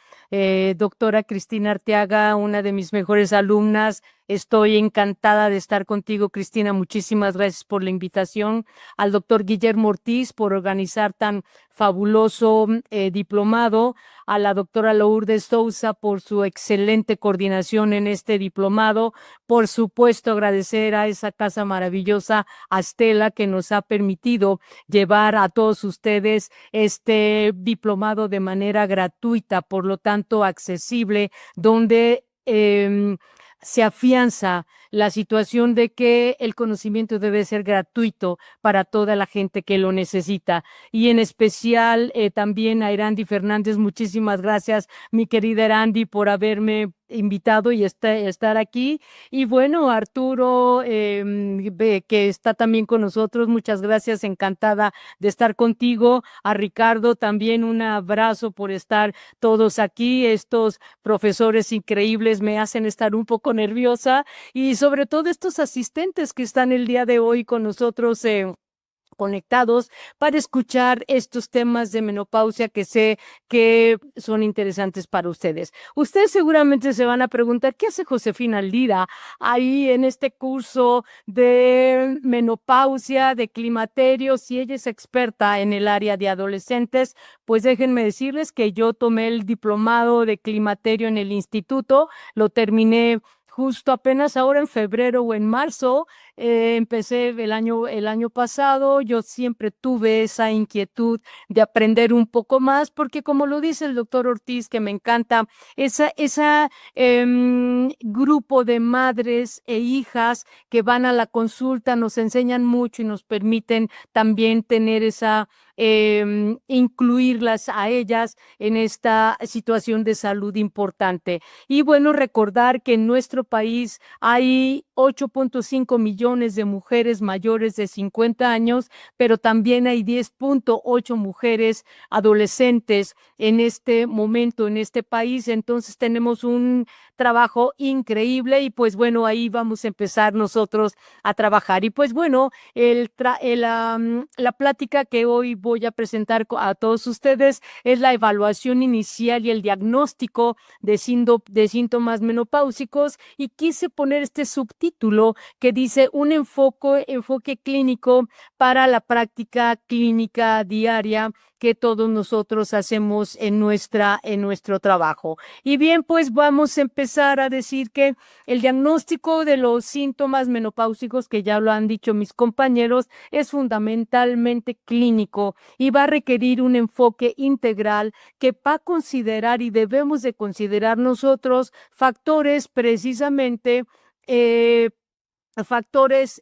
doctora Cristina Arteaga, una de mis mejores alumnas. Estoy encantada de estar contigo, Cristina. Muchísimas gracias por la invitación. Al doctor Guillermo Ortiz por organizar tan fabuloso diplomado. A la doctora Lourdes Sousa por su excelente coordinación en este diplomado. Por supuesto, agradecer a esa casa maravillosa, a Stella, que nos ha permitido llevar a todos ustedes este diplomado de manera gratuita, por lo tanto accesible, donde se afianza la situación de que el conocimiento debe ser gratuito para toda la gente que lo necesita. Y en especial también a Erandi Fernández, muchísimas gracias, mi querida Erandi, por haberme invitado y estar aquí. Y bueno, Arturo, que está también con nosotros, muchas gracias, encantada de estar contigo. A Ricardo también un abrazo por estar todos aquí. Estos profesores increíbles me hacen estar un poco nerviosa, y sobre todo estos asistentes que están el día de hoy con nosotros conectados para escuchar estos temas de menopausia que sé que son interesantes para ustedes. Ustedes seguramente se van a preguntar, ¿qué hace Josefina Lira ahí en este curso de menopausia, de climaterio? Si ella es experta en el área de adolescentes, pues déjenme decirles que yo tomé el diplomado de climaterio en el instituto, lo terminé justo apenas ahora en febrero o en marzo. Empecé el año pasado. Yo siempre tuve esa inquietud de aprender un poco más, porque como lo dice el doctor Ortiz, que me encanta, esa grupo de madres e hijas que van a la consulta nos enseñan mucho y nos permiten también tener esa incluirlas a ellas en esta situación de salud importante. Y bueno, recordar que en nuestro país hay 8.5 millones de mujeres mayores de 50 años, pero también hay 10.8 mujeres adolescentes en este momento en este país. Entonces tenemos un trabajo increíble y pues bueno, ahí vamos a empezar nosotros a trabajar. Y pues bueno, la plática que hoy voy a presentar a todos ustedes es la evaluación inicial y el diagnóstico de síntomas menopáusicos, y quise poner este subtítulo que dice un enfoque clínico para la práctica clínica diaria que todos nosotros hacemos en nuestro trabajo. Y bien, pues vamos a empezar a decir que el diagnóstico de los síntomas menopáusicos, que ya lo han dicho mis compañeros, es fundamentalmente clínico y va a requerir un enfoque integral que va a considerar y debemos de considerar nosotros factores precisamente factores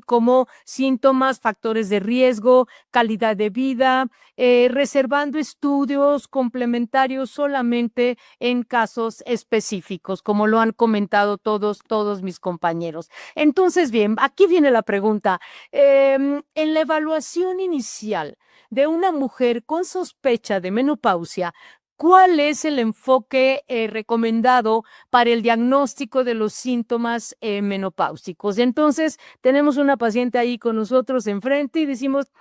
como síntomas, factores de riesgo, calidad de vida, reservando estudios complementarios solamente en casos específicos, como lo han comentado todos mis compañeros. Entonces, bien, aquí viene la pregunta. En la evaluación inicial de una mujer con sospecha de menopausia, ¿cuál es el enfoque recomendado para el diagnóstico de los síntomas menopáusicos? Entonces, tenemos una paciente ahí con nosotros enfrente y decimos,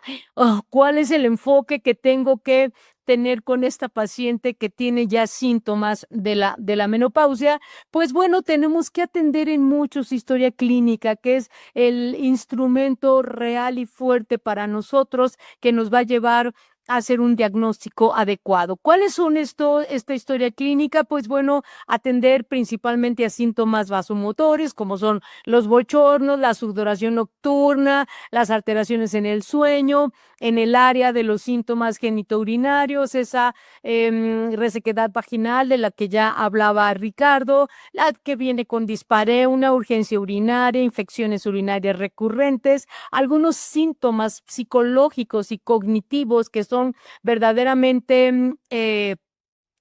¿cuál es el enfoque que tengo que tener con esta paciente que tiene ya síntomas de la menopausia? Pues bueno, tenemos que atender en mucho su historia clínica, que es el instrumento real y fuerte para nosotros que nos va a llevar hacer un diagnóstico adecuado. ¿Cuáles son esta historia clínica? Pues bueno, atender principalmente a síntomas vasomotores, como son los bochornos, la sudoración nocturna, las alteraciones en el sueño, en el área de los síntomas genitourinarios, esa resequedad vaginal de la que ya hablaba Ricardo, la que viene con dispareo, una urgencia urinaria, infecciones urinarias recurrentes, algunos síntomas psicológicos y cognitivos que son verdaderamente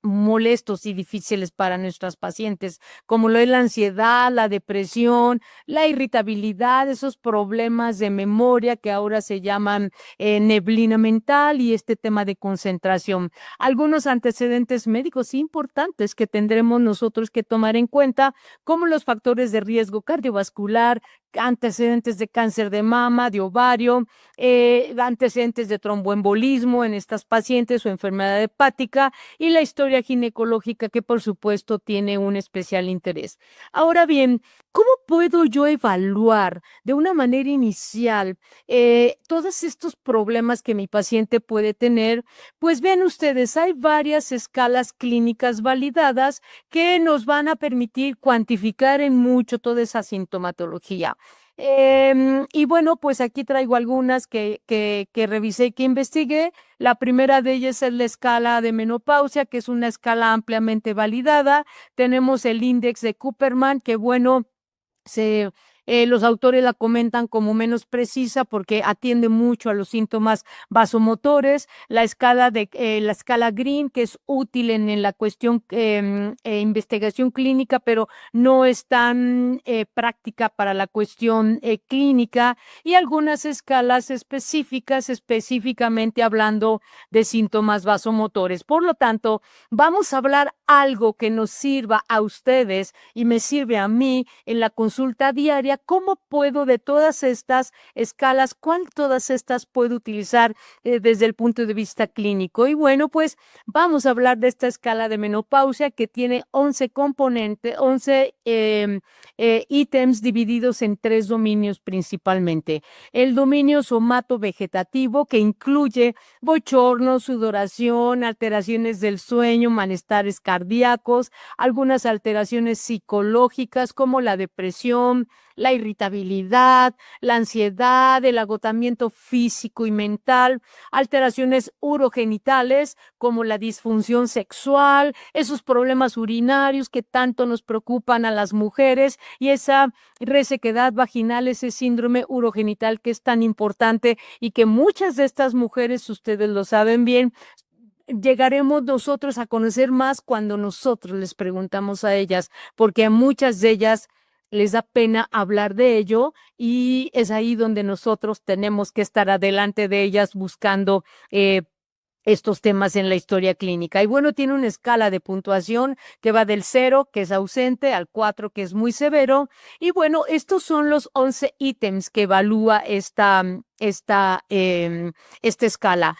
molestos y difíciles para nuestras pacientes, como lo es la ansiedad, la depresión, la irritabilidad, esos problemas de memoria que ahora se llaman neblina mental y este tema de concentración. Algunos antecedentes médicos importantes que tendremos nosotros que tomar en cuenta, como los factores de riesgo cardiovascular, antecedentes de cáncer de mama, de ovario, antecedentes de tromboembolismo en estas pacientes o enfermedad hepática y la historia ginecológica que por supuesto tiene un especial interés. Ahora bien, ¿cómo puedo yo evaluar de una manera inicial todos estos problemas que mi paciente puede tener? Pues ven ustedes, hay varias escalas clínicas validadas que nos van a permitir cuantificar en mucho toda esa sintomatología. Y bueno, pues aquí traigo algunas que revisé y que investigué. La primera de ellas es la escala de menopausia, que es una escala ampliamente validada. Tenemos el índice de Cooperman, que bueno, los autores la comentan como menos precisa porque atiende mucho a los síntomas vasomotores. La escala Green, que es útil en la cuestión investigación clínica, pero no es tan práctica para la cuestión clínica, y algunas escalas específicas, específicamente hablando de síntomas vasomotores. Por lo tanto, vamos a hablar algo que nos sirva a ustedes y me sirve a mí en la consulta diaria. ¿Cómo puedo de todas estas escalas, cuál todas estas puedo utilizar desde el punto de vista clínico? Y bueno, pues vamos a hablar de esta escala de menopausia que tiene 11 componentes, 11 ítems divididos en 3 dominios principalmente. El dominio somato-vegetativo, que incluye bochorno, sudoración, alteraciones del sueño, malestares cardíacos, algunas alteraciones psicológicas como la depresión, la irritabilidad, la ansiedad, el agotamiento físico y mental, alteraciones urogenitales como la disfunción sexual, esos problemas urinarios que tanto nos preocupan a las mujeres y esa resequedad vaginal, ese síndrome urogenital que es tan importante y que muchas de estas mujeres, ustedes lo saben bien, llegaremos nosotros a conocer más cuando nosotros les preguntamos a ellas, porque a muchas de ellas les da pena hablar de ello y es ahí donde nosotros tenemos que estar adelante de ellas buscando estos temas en la historia clínica. Y bueno, tiene una escala de puntuación que va del 0, que es ausente, al 4, que es muy severo. Y bueno, estos son los 11 ítems que evalúa esta escala.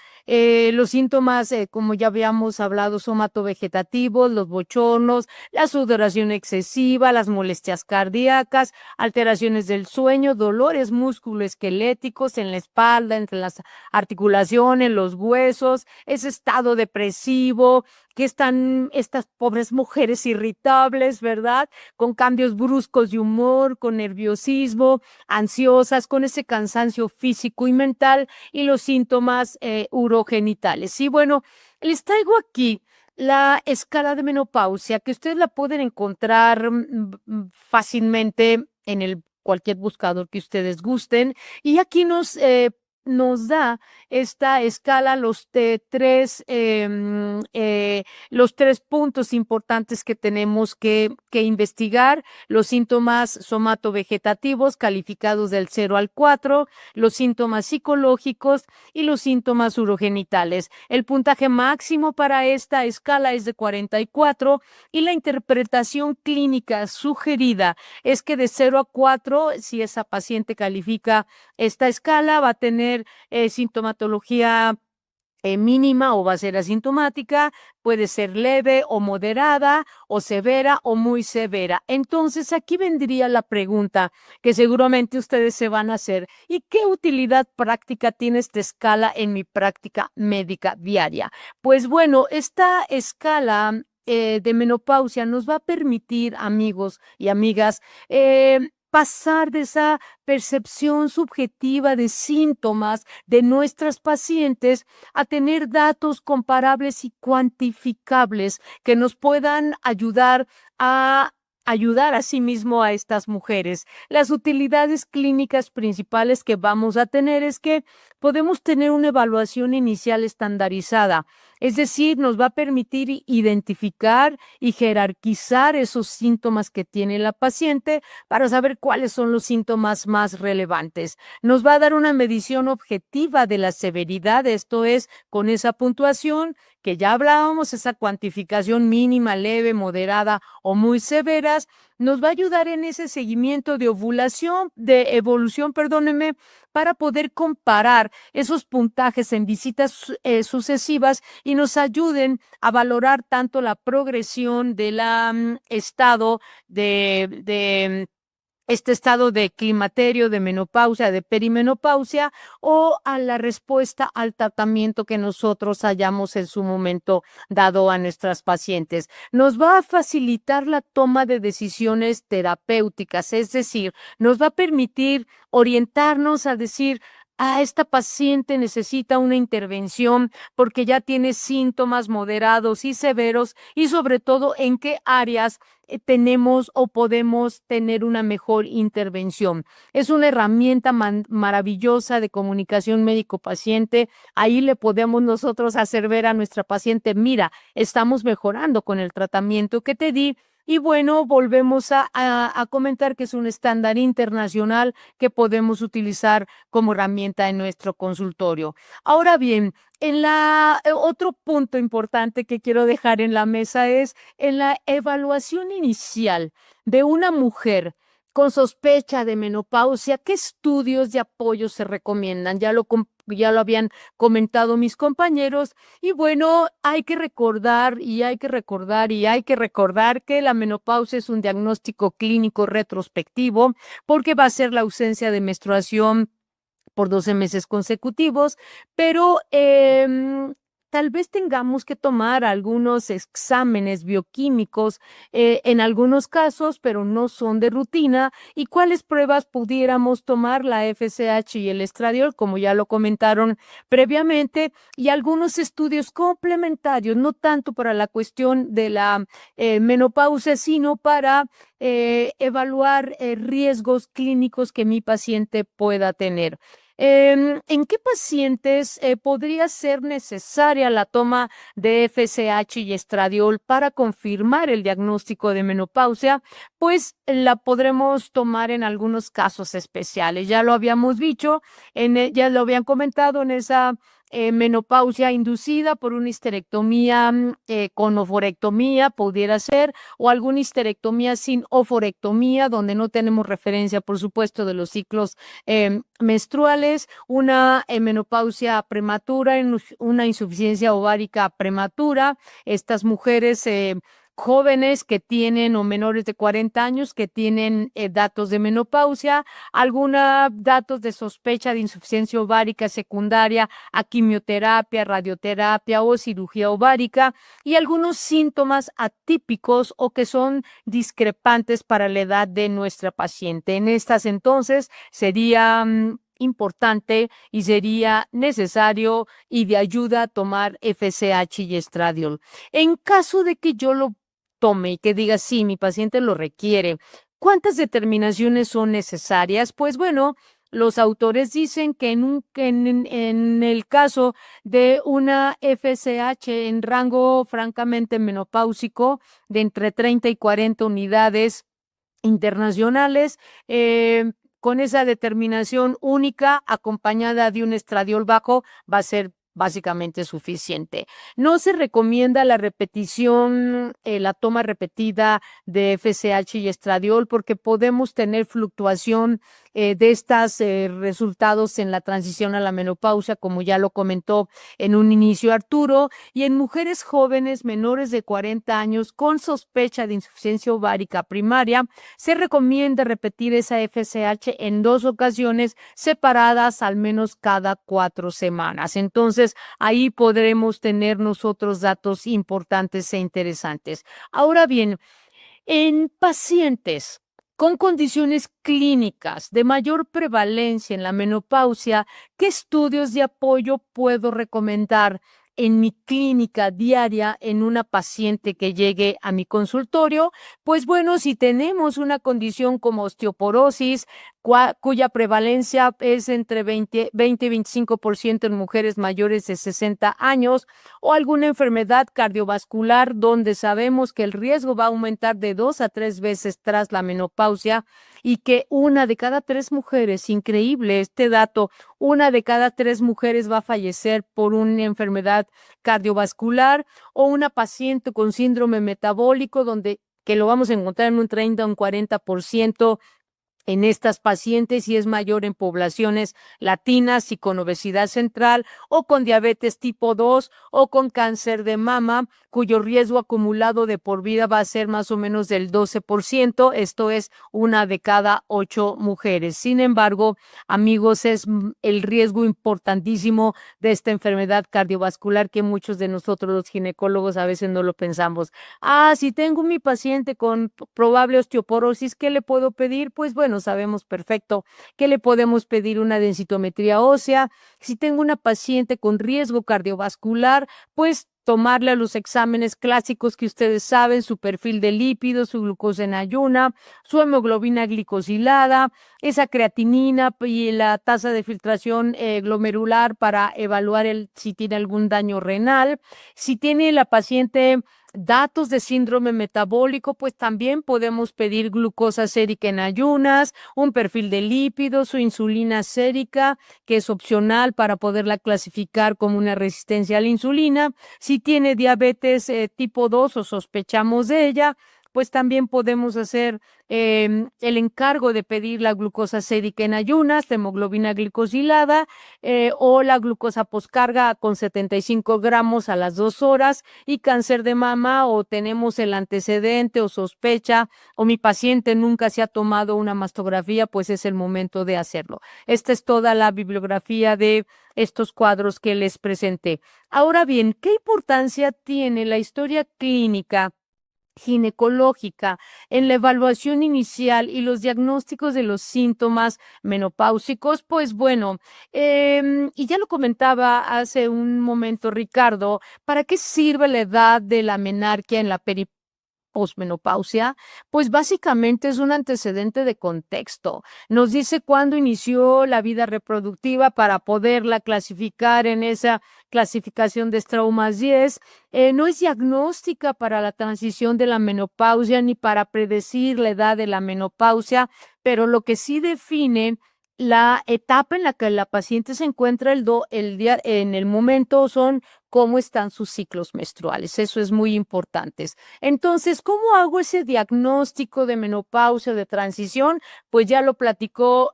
Los síntomas, como ya habíamos hablado, somatovegetativos, los bochornos, la sudoración excesiva, las molestias cardíacas, alteraciones del sueño, dolores musculoesqueléticos en la espalda, entre las articulaciones, los huesos, ese estado depresivo, que están estas pobres mujeres irritables, ¿verdad? Con cambios bruscos de humor, con nerviosismo, ansiosas, con ese cansancio físico y mental y los síntomas urogenitales. Y bueno, les traigo aquí la escala de menopausia, que ustedes la pueden encontrar fácilmente en cualquier buscador que ustedes gusten. Y aquí nos da esta escala los tres puntos importantes que tenemos que investigar: los síntomas somatovegetativos calificados del 0 al 4, los síntomas psicológicos y los síntomas urogenitales. El puntaje máximo para esta escala es de 44 y la interpretación clínica sugerida es que de 0 a 4, si esa paciente califica esta escala, va a tener sintomatología mínima o va a ser asintomática, puede ser leve o moderada o severa o muy severa. Entonces aquí vendría la pregunta que seguramente ustedes se van a hacer: ¿y qué utilidad práctica tiene esta escala en mi práctica médica diaria? Pues bueno, esta escala de menopausia nos va a permitir, amigos y amigas, pasar de esa percepción subjetiva de síntomas de nuestras pacientes a tener datos comparables y cuantificables que nos puedan ayudar a sí mismo a estas mujeres. Las utilidades clínicas principales que vamos a tener es que podemos tener una evaluación inicial estandarizada, es decir, nos va a permitir identificar y jerarquizar esos síntomas que tiene la paciente para saber cuáles son los síntomas más relevantes. Nos va a dar una medición objetiva de la severidad, esto es, con esa puntuación que ya hablábamos, esa cuantificación mínima, leve, moderada o muy severas, nos va a ayudar en ese seguimiento de evolución, perdónenme, para poder comparar esos puntajes en visitas sucesivas y nos ayuden a valorar tanto la progresión del estado este estado de climaterio, de menopausia, de perimenopausia, o a la respuesta al tratamiento que nosotros hayamos en su momento dado a nuestras pacientes. Nos va a facilitar la toma de decisiones terapéuticas, es decir, nos va a permitir orientarnos a decir: esta paciente necesita una intervención porque ya tiene síntomas moderados y severos, y sobre todo en qué áreas tenemos o podemos tener una mejor intervención. Es una herramienta maravillosa de comunicación médico-paciente. Ahí le podemos nosotros hacer ver a nuestra paciente: mira, estamos mejorando con el tratamiento que te di. Y bueno, volvemos a comentar que es un estándar internacional que podemos utilizar como herramienta en nuestro consultorio. Ahora bien, otro punto importante que quiero dejar en la mesa es en la evaluación inicial de una mujer con sospecha de menopausia, ¿qué estudios de apoyo se recomiendan? Ya lo habían comentado mis compañeros, y bueno, hay que recordar que la menopausia es un diagnóstico clínico retrospectivo, porque va a ser la ausencia de menstruación por 12 meses consecutivos, pero tal vez tengamos que tomar algunos exámenes bioquímicos en algunos casos, pero no son de rutina. ¿Y cuáles pruebas pudiéramos tomar? La FSH y el estradiol, como ya lo comentaron previamente, y algunos estudios complementarios, no tanto para la cuestión de la menopausia, sino para evaluar riesgos clínicos que mi paciente pueda tener. ¿En qué pacientes podría ser necesaria la toma de FSH y estradiol para confirmar el diagnóstico de menopausia? Pues la podremos tomar en algunos casos especiales. Ya lo habíamos dicho, ya lo habían comentado en esa menopausia inducida por una histerectomía con oforectomía, pudiera ser, o alguna histerectomía sin oforectomía, donde no tenemos referencia, por supuesto, de los ciclos menstruales, una menopausia prematura, una insuficiencia ovárica prematura. Estas mujeres jóvenes que tienen o menores de 40 años que tienen datos de menopausia, algunos datos de sospecha de insuficiencia ovárica secundaria a quimioterapia, radioterapia o cirugía ovárica, y algunos síntomas atípicos o que son discrepantes para la edad de nuestra paciente. En estas entonces sería importante y sería necesario y de ayuda tomar FSH y estradiol. En caso de que yo lo tome y que diga: sí, mi paciente lo requiere, ¿cuántas determinaciones son necesarias? Pues bueno, los autores dicen que en el caso de una FSH en rango francamente menopáusico de entre 30 y 40 unidades internacionales, con esa determinación única acompañada de un estradiol bajo, va a ser básicamente suficiente. No se recomienda la repetición, la toma repetida de FSH y estradiol, porque podemos tener fluctuación de estos resultados en la transición a la menopausia, como ya lo comentó en un inicio Arturo, y en mujeres jóvenes menores de 40 años con sospecha de insuficiencia ovárica primaria, se recomienda repetir esa FSH en 2 ocasiones separadas al menos cada 4 semanas. Entonces, ahí podremos tener nosotros datos importantes e interesantes. Ahora bien, en pacientes con condiciones clínicas de mayor prevalencia en la menopausia, ¿qué estudios de apoyo puedo recomendar en mi clínica diaria en una paciente que llegue a mi consultorio? Pues bueno, si tenemos una condición como osteoporosis, cuya prevalencia es entre 20 y 25% en mujeres mayores de 60 años, o alguna enfermedad cardiovascular donde sabemos que el riesgo va a aumentar de 2 a 3 veces tras la menopausia y que 1 de cada 3 mujeres, increíble este dato, 1 de cada 3 mujeres va a fallecer por una enfermedad cardiovascular, o una paciente con síndrome metabólico donde que lo vamos a encontrar en un 30 o un 40% en estas pacientes y es mayor en poblaciones latinas y con obesidad central o con diabetes tipo 2 o con cáncer de mama, cuyo riesgo acumulado de por vida va a ser más o menos del 12%, esto es 1 de cada 8 mujeres. Sin embargo, amigos, es el riesgo importantísimo de esta enfermedad cardiovascular que muchos de nosotros los ginecólogos a veces no lo pensamos. Si tengo mi paciente con probable osteoporosis, ¿qué le puedo pedir? Pues bueno, sabemos perfecto que le podemos pedir una densitometría ósea. Si tengo una paciente con riesgo cardiovascular, pues tomarle los exámenes clásicos que ustedes saben, su perfil de lípidos, su glucosa en ayuna, su hemoglobina glicosilada, esa creatinina y la tasa de filtración glomerular para evaluar si tiene algún daño renal. Si tiene la paciente datos de síndrome metabólico, pues también podemos pedir glucosa sérica en ayunas, un perfil de lípidos, su insulina sérica, que es opcional para poderla clasificar como una resistencia a la insulina. Si tiene diabetes tipo 2 o sospechamos de ella, pues también podemos hacer el encargo de pedir la glucosa sérica en ayunas, la hemoglobina glicosilada o la glucosa poscarga con 75 gramos a las 2 horas, y cáncer de mama, o tenemos el antecedente o sospecha, o mi paciente nunca se ha tomado una mastografía, pues es el momento de hacerlo. Esta es toda la bibliografía de estos cuadros que les presenté. Ahora bien, ¿qué importancia tiene la historia clínica ginecológica en la evaluación inicial y los diagnósticos de los síntomas menopáusicos? Pues bueno, y ya lo comentaba hace un momento Ricardo, ¿para qué sirve la edad de la menarquia en la posmenopausia? Pues básicamente es un antecedente de contexto. Nos dice cuándo inició la vida reproductiva para poderla clasificar en esa clasificación de Straumas 10. No es diagnóstica para la transición de la menopausia ni para predecir la edad de la menopausia, pero lo que sí define la etapa en la que la paciente se encuentra en el momento son cómo están sus ciclos menstruales. Eso es muy importante. Entonces, ¿cómo hago ese diagnóstico de menopausia o de transición? Pues ya lo platicó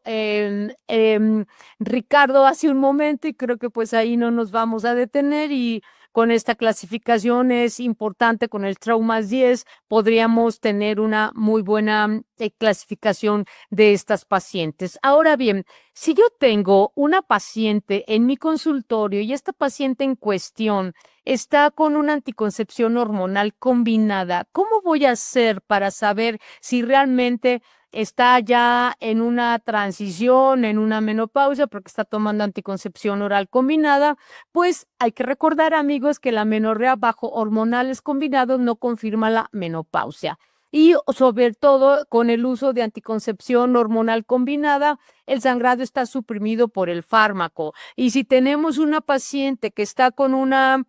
Ricardo hace un momento, y creo que pues ahí no nos vamos a detener, y con esta clasificación es importante, con el Traumas 10 podríamos tener una muy buena clasificación de estas pacientes. Ahora bien, si yo tengo una paciente en mi consultorio y esta paciente en cuestión está con una anticoncepción hormonal combinada, ¿cómo voy a hacer para saber si realmente está ya en una transición, en una menopausia, porque está tomando anticoncepción oral combinada? Pues hay que recordar, amigos, que la menorrea bajo hormonales combinados no confirma la menopausia. Y sobre todo con el uso de anticoncepción hormonal combinada, el sangrado está suprimido por el fármaco. Y si tenemos una paciente que está con una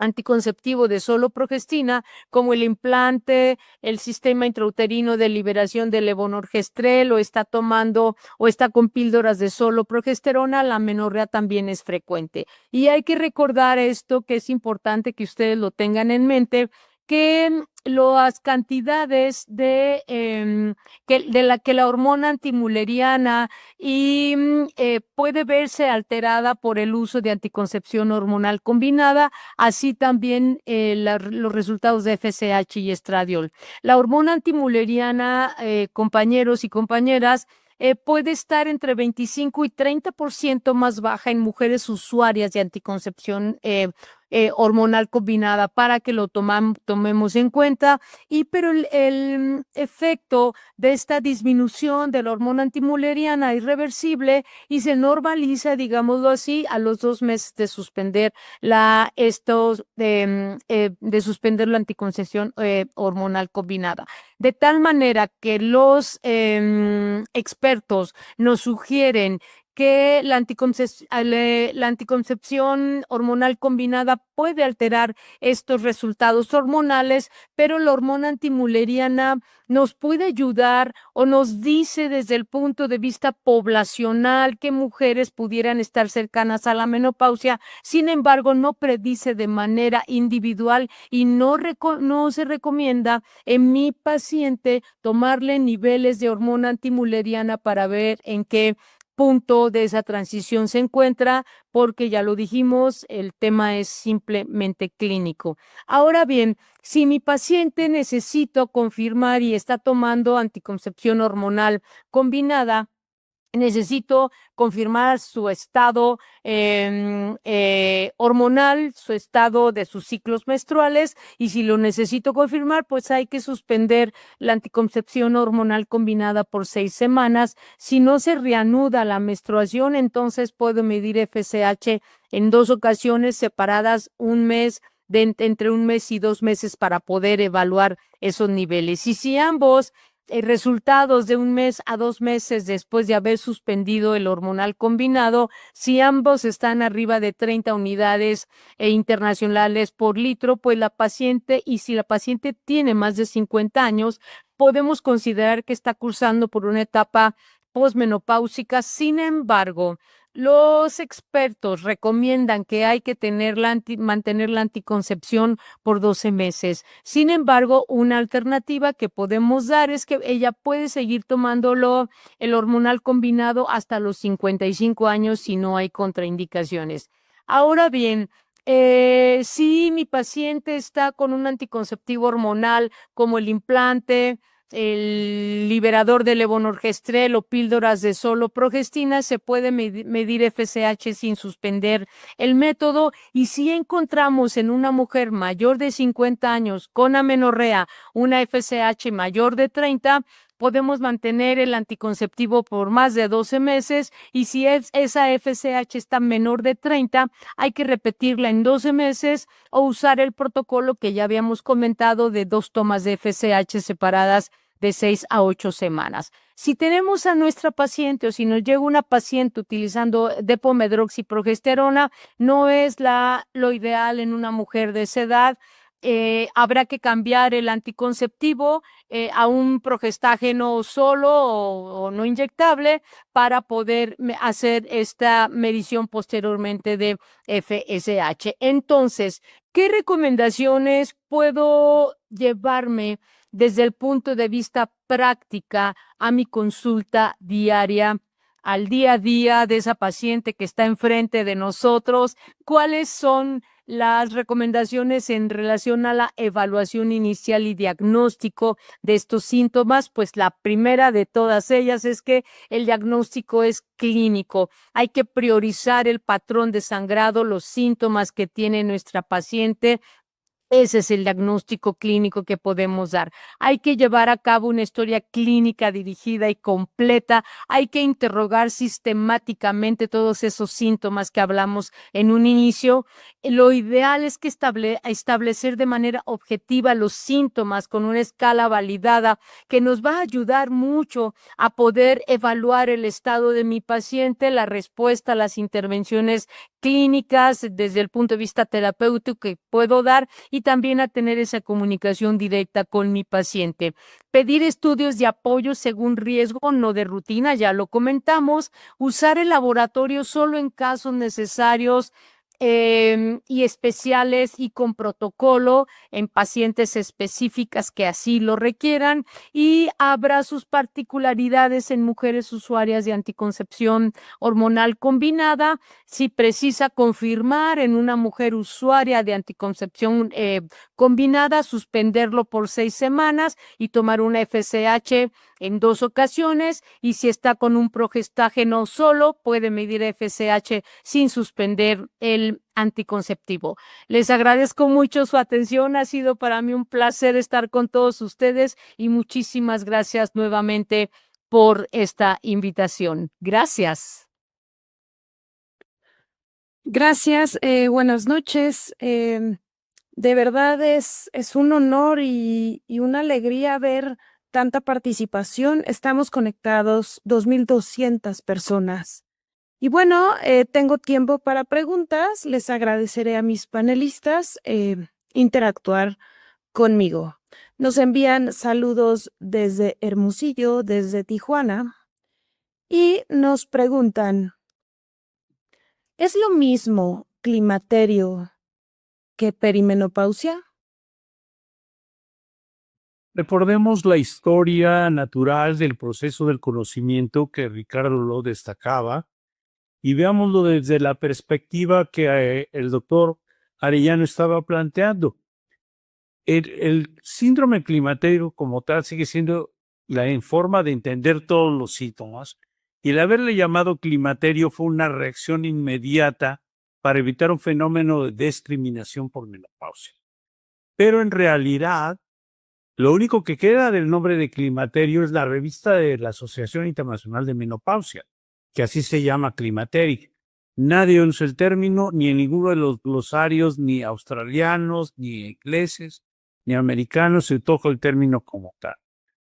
anticonceptivo de solo progestina, como el implante, el sistema intrauterino de liberación de levonorgestrel, o está tomando o está con píldoras de solo progesterona, la menorrea también es frecuente. Y hay que recordar esto, que es importante que ustedes lo tengan en mente, que las cantidades que la hormona antimülleriana puede verse alterada por el uso de anticoncepción hormonal combinada, así también los resultados de FSH y estradiol. La hormona antimülleriana, compañeros y compañeras, puede estar entre 25 y 30% más baja en mujeres usuarias de anticoncepción hormonal combinada, para que lo tomemos en cuenta. Pero el efecto de esta disminución de la hormona antimülleriana es reversible y se normaliza, digámoslo así, a los 2 meses de suspender de suspender la anticoncepción hormonal combinada. De tal manera que los expertos nos sugieren que la anticoncepción hormonal combinada puede alterar estos resultados hormonales, pero la hormona antimülleriana nos puede ayudar, o nos dice desde el punto de vista poblacional qué mujeres pudieran estar cercanas a la menopausia. Sin embargo, no predice de manera individual y no se recomienda en mi paciente tomarle niveles de hormona antimülleriana para ver en qué punto de esa transición se encuentra, porque ya lo dijimos, el tema es simplemente clínico. Ahora bien, si mi paciente necesita confirmar y está tomando anticoncepción hormonal combinada, necesito confirmar su estado hormonal, su estado de sus ciclos menstruales, y si lo necesito confirmar, pues hay que suspender la anticoncepción hormonal combinada por 6 semanas. Si no se reanuda la menstruación, entonces puedo medir FSH en 2 ocasiones separadas, entre 1 mes y 2 meses, para poder evaluar esos niveles. Y si ambos resultados de 1 mes a 2 meses después de haber suspendido el hormonal combinado, si ambos están arriba de 30 unidades internacionales por litro, pues la paciente, y si la paciente tiene más de 50 años, podemos considerar que está cursando por una etapa posmenopáusica. Sin embargo, los expertos recomiendan que hay que mantener la anticoncepción por 12 meses. Sin embargo, una alternativa que podemos dar es que ella puede seguir tomándolo, el hormonal combinado, hasta los 55 años si no hay contraindicaciones. Ahora bien, si mi paciente está con un anticonceptivo hormonal como el implante, el liberador de levonorgestrel o píldoras de solo progestina, se puede medir FSH sin suspender el método. Y si encontramos en una mujer mayor de 50 años con amenorrea una FSH mayor de 30, podemos mantener el anticonceptivo por más de 12 meses, y si esa FSH está menor de 30, hay que repetirla en 12 meses o usar el protocolo que ya habíamos comentado de 2 tomas de FSH separadas de 6 a 8 semanas. Si tenemos a nuestra paciente, o si nos llega una paciente utilizando depomedroxiprogesterona, no es lo ideal en una mujer de esa edad. Habrá que cambiar el anticonceptivo a un progestágeno solo o no inyectable, para poder hacer esta medición posteriormente de FSH. Entonces, ¿qué recomendaciones puedo llevarme desde el punto de vista práctica a mi consulta diaria, al día a día de esa paciente que está enfrente de nosotros? ¿Cuáles son las recomendaciones en relación a la evaluación inicial y diagnóstico de estos síntomas? Pues la primera de todas ellas es que el diagnóstico es clínico. Hay que priorizar el patrón de sangrado, los síntomas que tiene nuestra paciente. Ese es el diagnóstico clínico que podemos dar. Hay que llevar a cabo una historia clínica dirigida y completa. Hay que interrogar sistemáticamente todos esos síntomas que hablamos en un inicio. Lo ideal es que establecer de manera objetiva los síntomas con una escala validada, que nos va a ayudar mucho a poder evaluar el estado de mi paciente, la respuesta a las intervenciones clínicas desde el punto de vista terapéutico que puedo dar, y también a tener esa comunicación directa con mi paciente. Pedir estudios de apoyo según riesgo, no de rutina, ya lo comentamos. Usar el laboratorio solo en casos necesarios. y especiales y con protocolo en pacientes específicas que así lo requieran, y habrá sus particularidades en mujeres usuarias de anticoncepción hormonal combinada. Si precisa confirmar en una mujer usuaria de anticoncepción combinada, suspenderlo por 6 semanas y tomar una FSH en 2 ocasiones, y si está con un progestágeno solo, puede medir FSH sin suspender el anticonceptivo. Les agradezco mucho su atención, ha sido para mí un placer estar con todos ustedes y muchísimas gracias nuevamente por esta invitación. Gracias. Gracias, buenas noches. De verdad es un honor y una alegría ver tanta participación. Estamos conectados 2,200 personas. Y bueno, tengo tiempo para preguntas. Les agradeceré a mis panelistas interactuar conmigo. Nos envían saludos desde Hermosillo, desde Tijuana, y nos preguntan, ¿es lo mismo climaterio que perimenopausia? Recordemos la historia natural del proceso del conocimiento que Ricardo lo destacaba y veámoslo desde la perspectiva que el doctor Arellano estaba planteando. El síndrome climaterio como tal sigue siendo la forma de entender todos los síntomas, y el haberle llamado climaterio fue una reacción inmediata para evitar un fenómeno de discriminación por menopausia. Pero en realidad, lo único que queda del nombre de climaterio es la revista de la Asociación Internacional de Menopausia, que así se llama Climateric. Nadie usa el término, ni en ninguno de los glosarios, ni australianos, ni ingleses, ni americanos se toca el término como tal.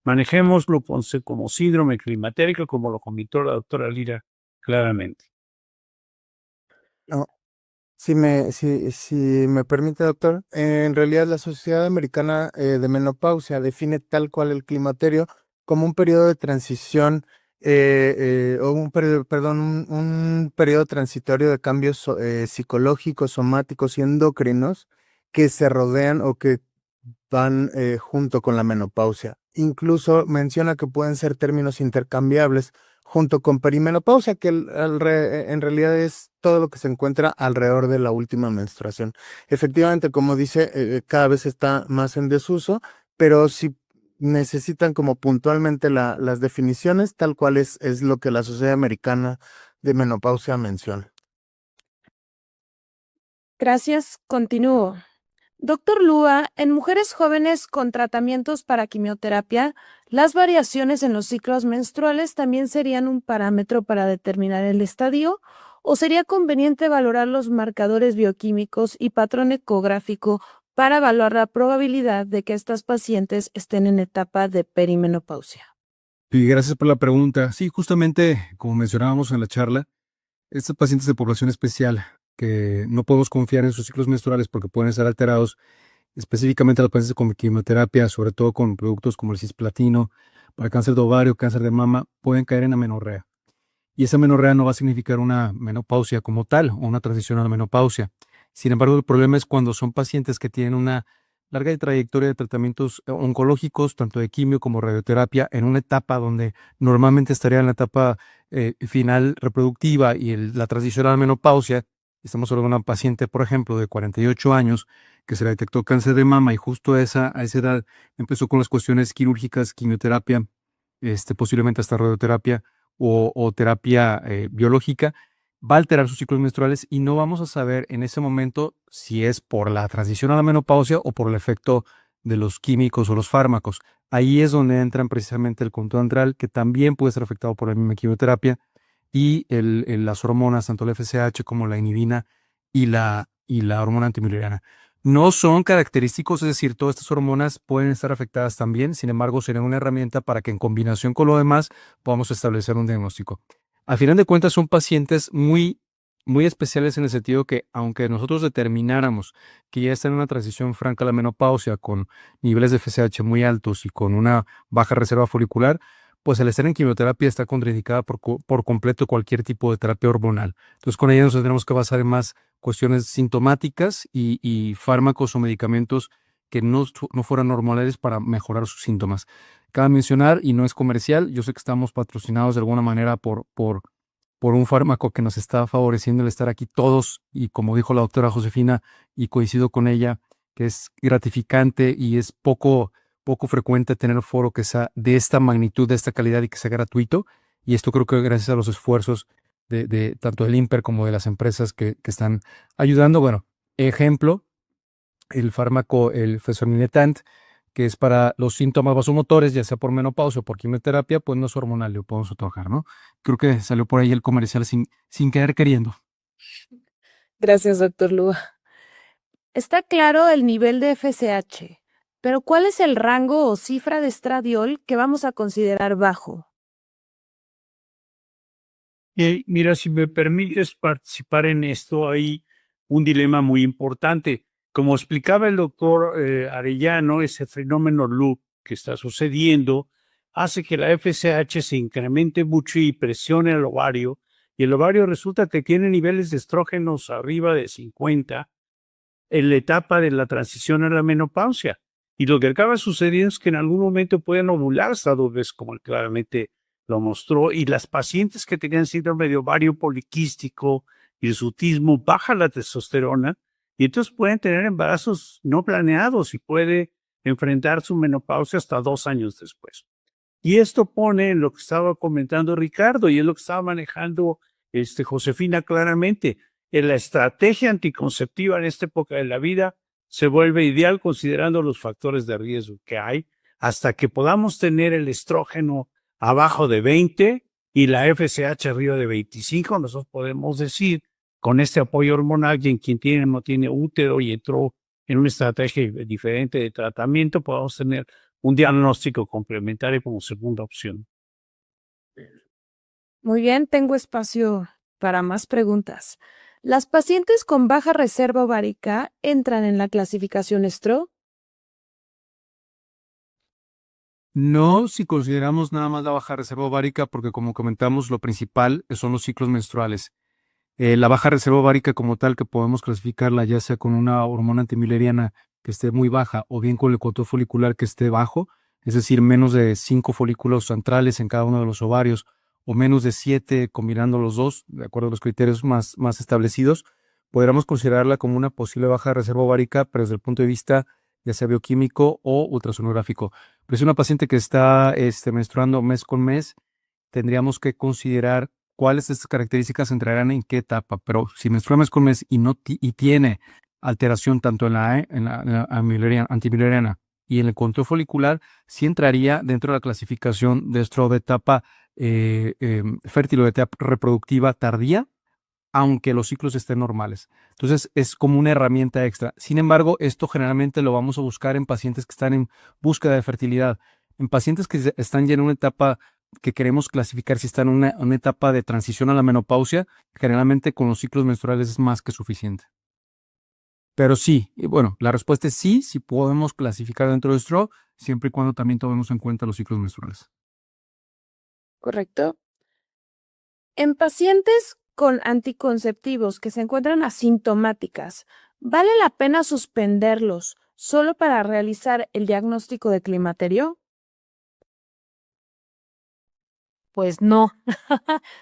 Manejémoslo como síndrome climatérico, como lo comentó la doctora Lira claramente. No, si me permite, doctor, en realidad la Sociedad Americana de Menopausia define tal cual el climaterio como un periodo de transición o un periodo, perdón, un periodo transitorio de cambios psicológicos, somáticos y endocrinos que se rodean o que van junto con la menopausia. Incluso menciona que pueden ser términos intercambiables junto con perimenopausia, que en realidad es todo lo que se encuentra alrededor de la última menstruación. Efectivamente, como dice, cada vez está más en desuso, pero si necesitan como puntualmente las definiciones, tal cual es lo que la Sociedad Americana de Menopausia menciona. Gracias, continúo. Doctor Lua, en mujeres jóvenes con tratamientos para quimioterapia, ¿las variaciones en los ciclos menstruales también serían un parámetro para determinar el estadio? ¿O sería conveniente valorar los marcadores bioquímicos y patrón ecográfico para evaluar la probabilidad de que estas pacientes estén en etapa de perimenopausia? Y gracias por la pregunta. Sí, justamente como mencionábamos en la charla, estas pacientes de población especial que no podemos confiar en sus ciclos menstruales porque pueden estar alterados, específicamente las pacientes con quimioterapia, sobre todo con productos como el cisplatino, para cáncer de ovario, cáncer de mama, pueden caer en amenorrea. Y esa amenorrea no va a significar una menopausia como tal o una transición a la menopausia. Sin embargo, el problema es cuando son pacientes que tienen una larga trayectoria de tratamientos oncológicos, tanto de quimio como radioterapia, en una etapa donde normalmente estaría en la etapa final reproductiva y la transición a la menopausia. Estamos hablando de una paciente, por ejemplo, de 48 años que se le detectó cáncer de mama y justo a esa edad empezó con las cuestiones quirúrgicas, quimioterapia, posiblemente hasta radioterapia o terapia biológica. Va a alterar sus ciclos menstruales y no vamos a saber en ese momento si es por la transición a la menopausia o por el efecto de los químicos o los fármacos. Ahí es donde entran precisamente el control antral, que también puede ser afectado por la misma quimioterapia, y las hormonas, tanto la FSH como la inhibina y la hormona antimileriana. No son característicos, es decir, todas estas hormonas pueden estar afectadas también, sin embargo, serían una herramienta para que en combinación con lo demás podamos establecer un diagnóstico. Al final de cuentas, son pacientes muy, muy especiales en el sentido que, aunque nosotros determináramos que ya están en una transición franca a la menopausia con niveles de FSH muy altos y con una baja reserva folicular, pues al estar en quimioterapia está contraindicada por completo cualquier tipo de terapia hormonal. Entonces con ella nos tendremos que basar en más cuestiones sintomáticas y fármacos o medicamentos que no fueran normales para mejorar sus síntomas. Cabe mencionar, y no es comercial, yo sé que estamos patrocinados de alguna manera por un fármaco que nos está favoreciendo el estar aquí todos, y como dijo la doctora Josefina, y coincido con ella, que es gratificante y es poco frecuente tener foro que sea de esta magnitud, de esta calidad y que sea gratuito. Y esto creo que gracias a los esfuerzos de tanto del INPER como de las empresas que están ayudando. Bueno, ejemplo, el fármaco, el Fezolinetant, que es para los síntomas vasomotores, ya sea por menopausia o por quimioterapia, pues no es hormonal, lo podemos otorgar, ¿no? Creo que salió por ahí el comercial sin querer queriendo. Gracias, doctor Lua. Está claro el nivel de FSH, pero ¿cuál es el rango o cifra de estradiol que vamos a considerar bajo? Mira, si me permites participar en esto, hay un dilema muy importante. Como explicaba el doctor Arellano, ese fenómeno loop que está sucediendo hace que la FSH se incremente mucho y presione el ovario, y el ovario resulta que tiene niveles de estrógenos arriba de 50 en la etapa de la transición a la menopausia. Y lo que acaba sucediendo es que en algún momento pueden ovular hasta 2 veces, como él claramente lo mostró, y las pacientes que tenían síndrome de ovario poliquístico, hirsutismo, baja la testosterona, y entonces pueden tener embarazos no planeados y puede enfrentar su menopausia hasta 2 años después. Y esto pone en lo que estaba comentando Ricardo, y es lo que estaba manejando Josefina claramente. En la estrategia anticonceptiva en esta época de la vida se vuelve ideal considerando los factores de riesgo que hay, hasta que podamos tener el estrógeno abajo de 20 y la FSH arriba de 25, nosotros podemos decir, con este apoyo hormonal, y en quien tiene o no tiene útero y entró en una estrategia diferente de tratamiento, podemos tener un diagnóstico complementario como segunda opción. Muy bien, tengo espacio para más preguntas. ¿Las pacientes con baja reserva ovárica entran en la clasificación STRO? No, si consideramos nada más la baja reserva ovárica, porque como comentamos, lo principal son los ciclos menstruales. La baja reserva ovárica como tal, que podemos clasificarla ya sea con una hormona antimileriana que esté muy baja o bien con el control folicular que esté bajo, es decir, menos de 5 folículos centrales en cada uno de los ovarios o menos de 7 combinando los dos, de acuerdo a los criterios más establecidos, podríamos considerarla como una posible baja reserva ovárica, pero desde el punto de vista ya sea bioquímico o ultrasonográfico. Pero si una paciente que está menstruando mes con mes, tendríamos que considerar cuáles de estas características entrarán en qué etapa. Pero si menstrua mes con mes y tiene alteración tanto en la antimileriana y en el control folicular, sí entraría dentro de la clasificación de estro de etapa fértil o de etapa reproductiva tardía, aunque los ciclos estén normales. Entonces es como una herramienta extra. Sin embargo, esto generalmente lo vamos a buscar en pacientes que están en búsqueda de fertilidad. En pacientes que están ya en una etapa que queremos clasificar si están en una etapa de transición a la menopausia, generalmente con los ciclos menstruales es más que suficiente. Pero sí, y bueno, la respuesta es sí podemos clasificar dentro de STRO, siempre y cuando también tomemos en cuenta los ciclos menstruales. Correcto. En pacientes con anticonceptivos que se encuentran asintomáticas, ¿vale la pena suspenderlos solo para realizar el diagnóstico de climaterio? Pues no,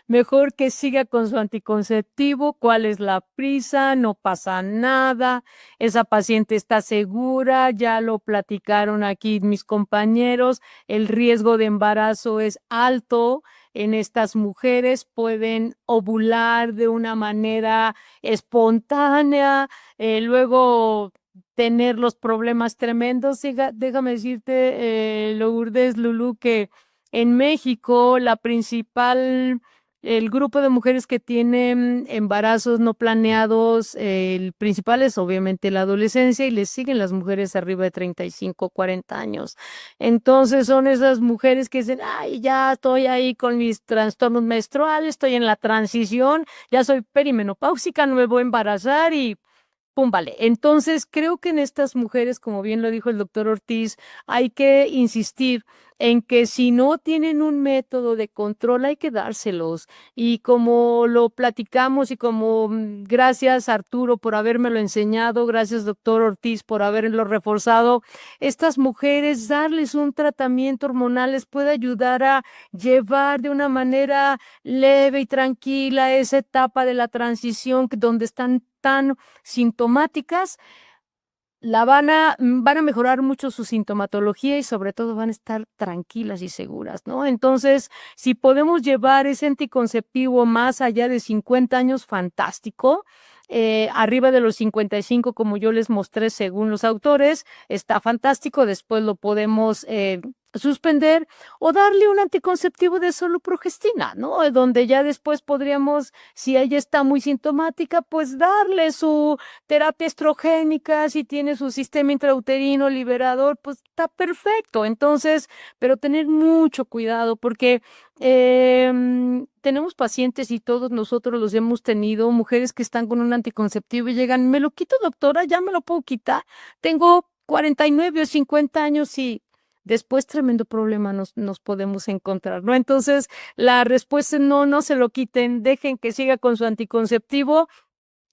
mejor que siga con su anticonceptivo. ¿Cuál es la prisa? No pasa nada. Esa paciente está segura, ya lo platicaron aquí mis compañeros. El riesgo de embarazo es alto en estas mujeres, pueden ovular de una manera espontánea, luego tener los problemas tremendos. Déjame decirte, Lourdes, Lulú, que en México, el grupo de mujeres que tienen embarazos no planeados, el principal es obviamente la adolescencia y les siguen las mujeres arriba de 35, 40 años. Entonces son esas mujeres que dicen, ay, ya estoy ahí con mis trastornos menstruales, estoy en la transición, ya soy perimenopáusica, no me voy a embarazar y pum, vale. Entonces creo que en estas mujeres, como bien lo dijo el doctor Ortiz, hay que insistir en que si no tienen un método de control hay que dárselos. Y como lo platicamos y como gracias Arturo por habérmelo enseñado, gracias doctor Ortiz por haberlo reforzado, estas mujeres darles un tratamiento hormonal les puede ayudar a llevar de una manera leve y tranquila esa etapa de la transición donde están tan sintomáticas. Van a mejorar mucho su sintomatología y sobre todo van a estar tranquilas y seguras, ¿no? Entonces, si podemos llevar ese anticonceptivo más allá de 50 años, fantástico. Arriba de los 55, como yo les mostré según los autores, está fantástico. Después lo podemos suspender o darle un anticonceptivo de solo progestina, ¿no? Donde ya después podríamos, si ella está muy sintomática, pues darle su terapia estrogénica, si tiene su sistema intrauterino liberador, pues está perfecto. Entonces, pero tener mucho cuidado porque tenemos pacientes y todos nosotros los hemos tenido, mujeres que están con un anticonceptivo y llegan, me lo quito doctora, ya me lo puedo quitar, tengo 49 o 50 años y después tremendo problema nos podemos encontrar, ¿no? Entonces, la respuesta es no se lo quiten, dejen que siga con su anticonceptivo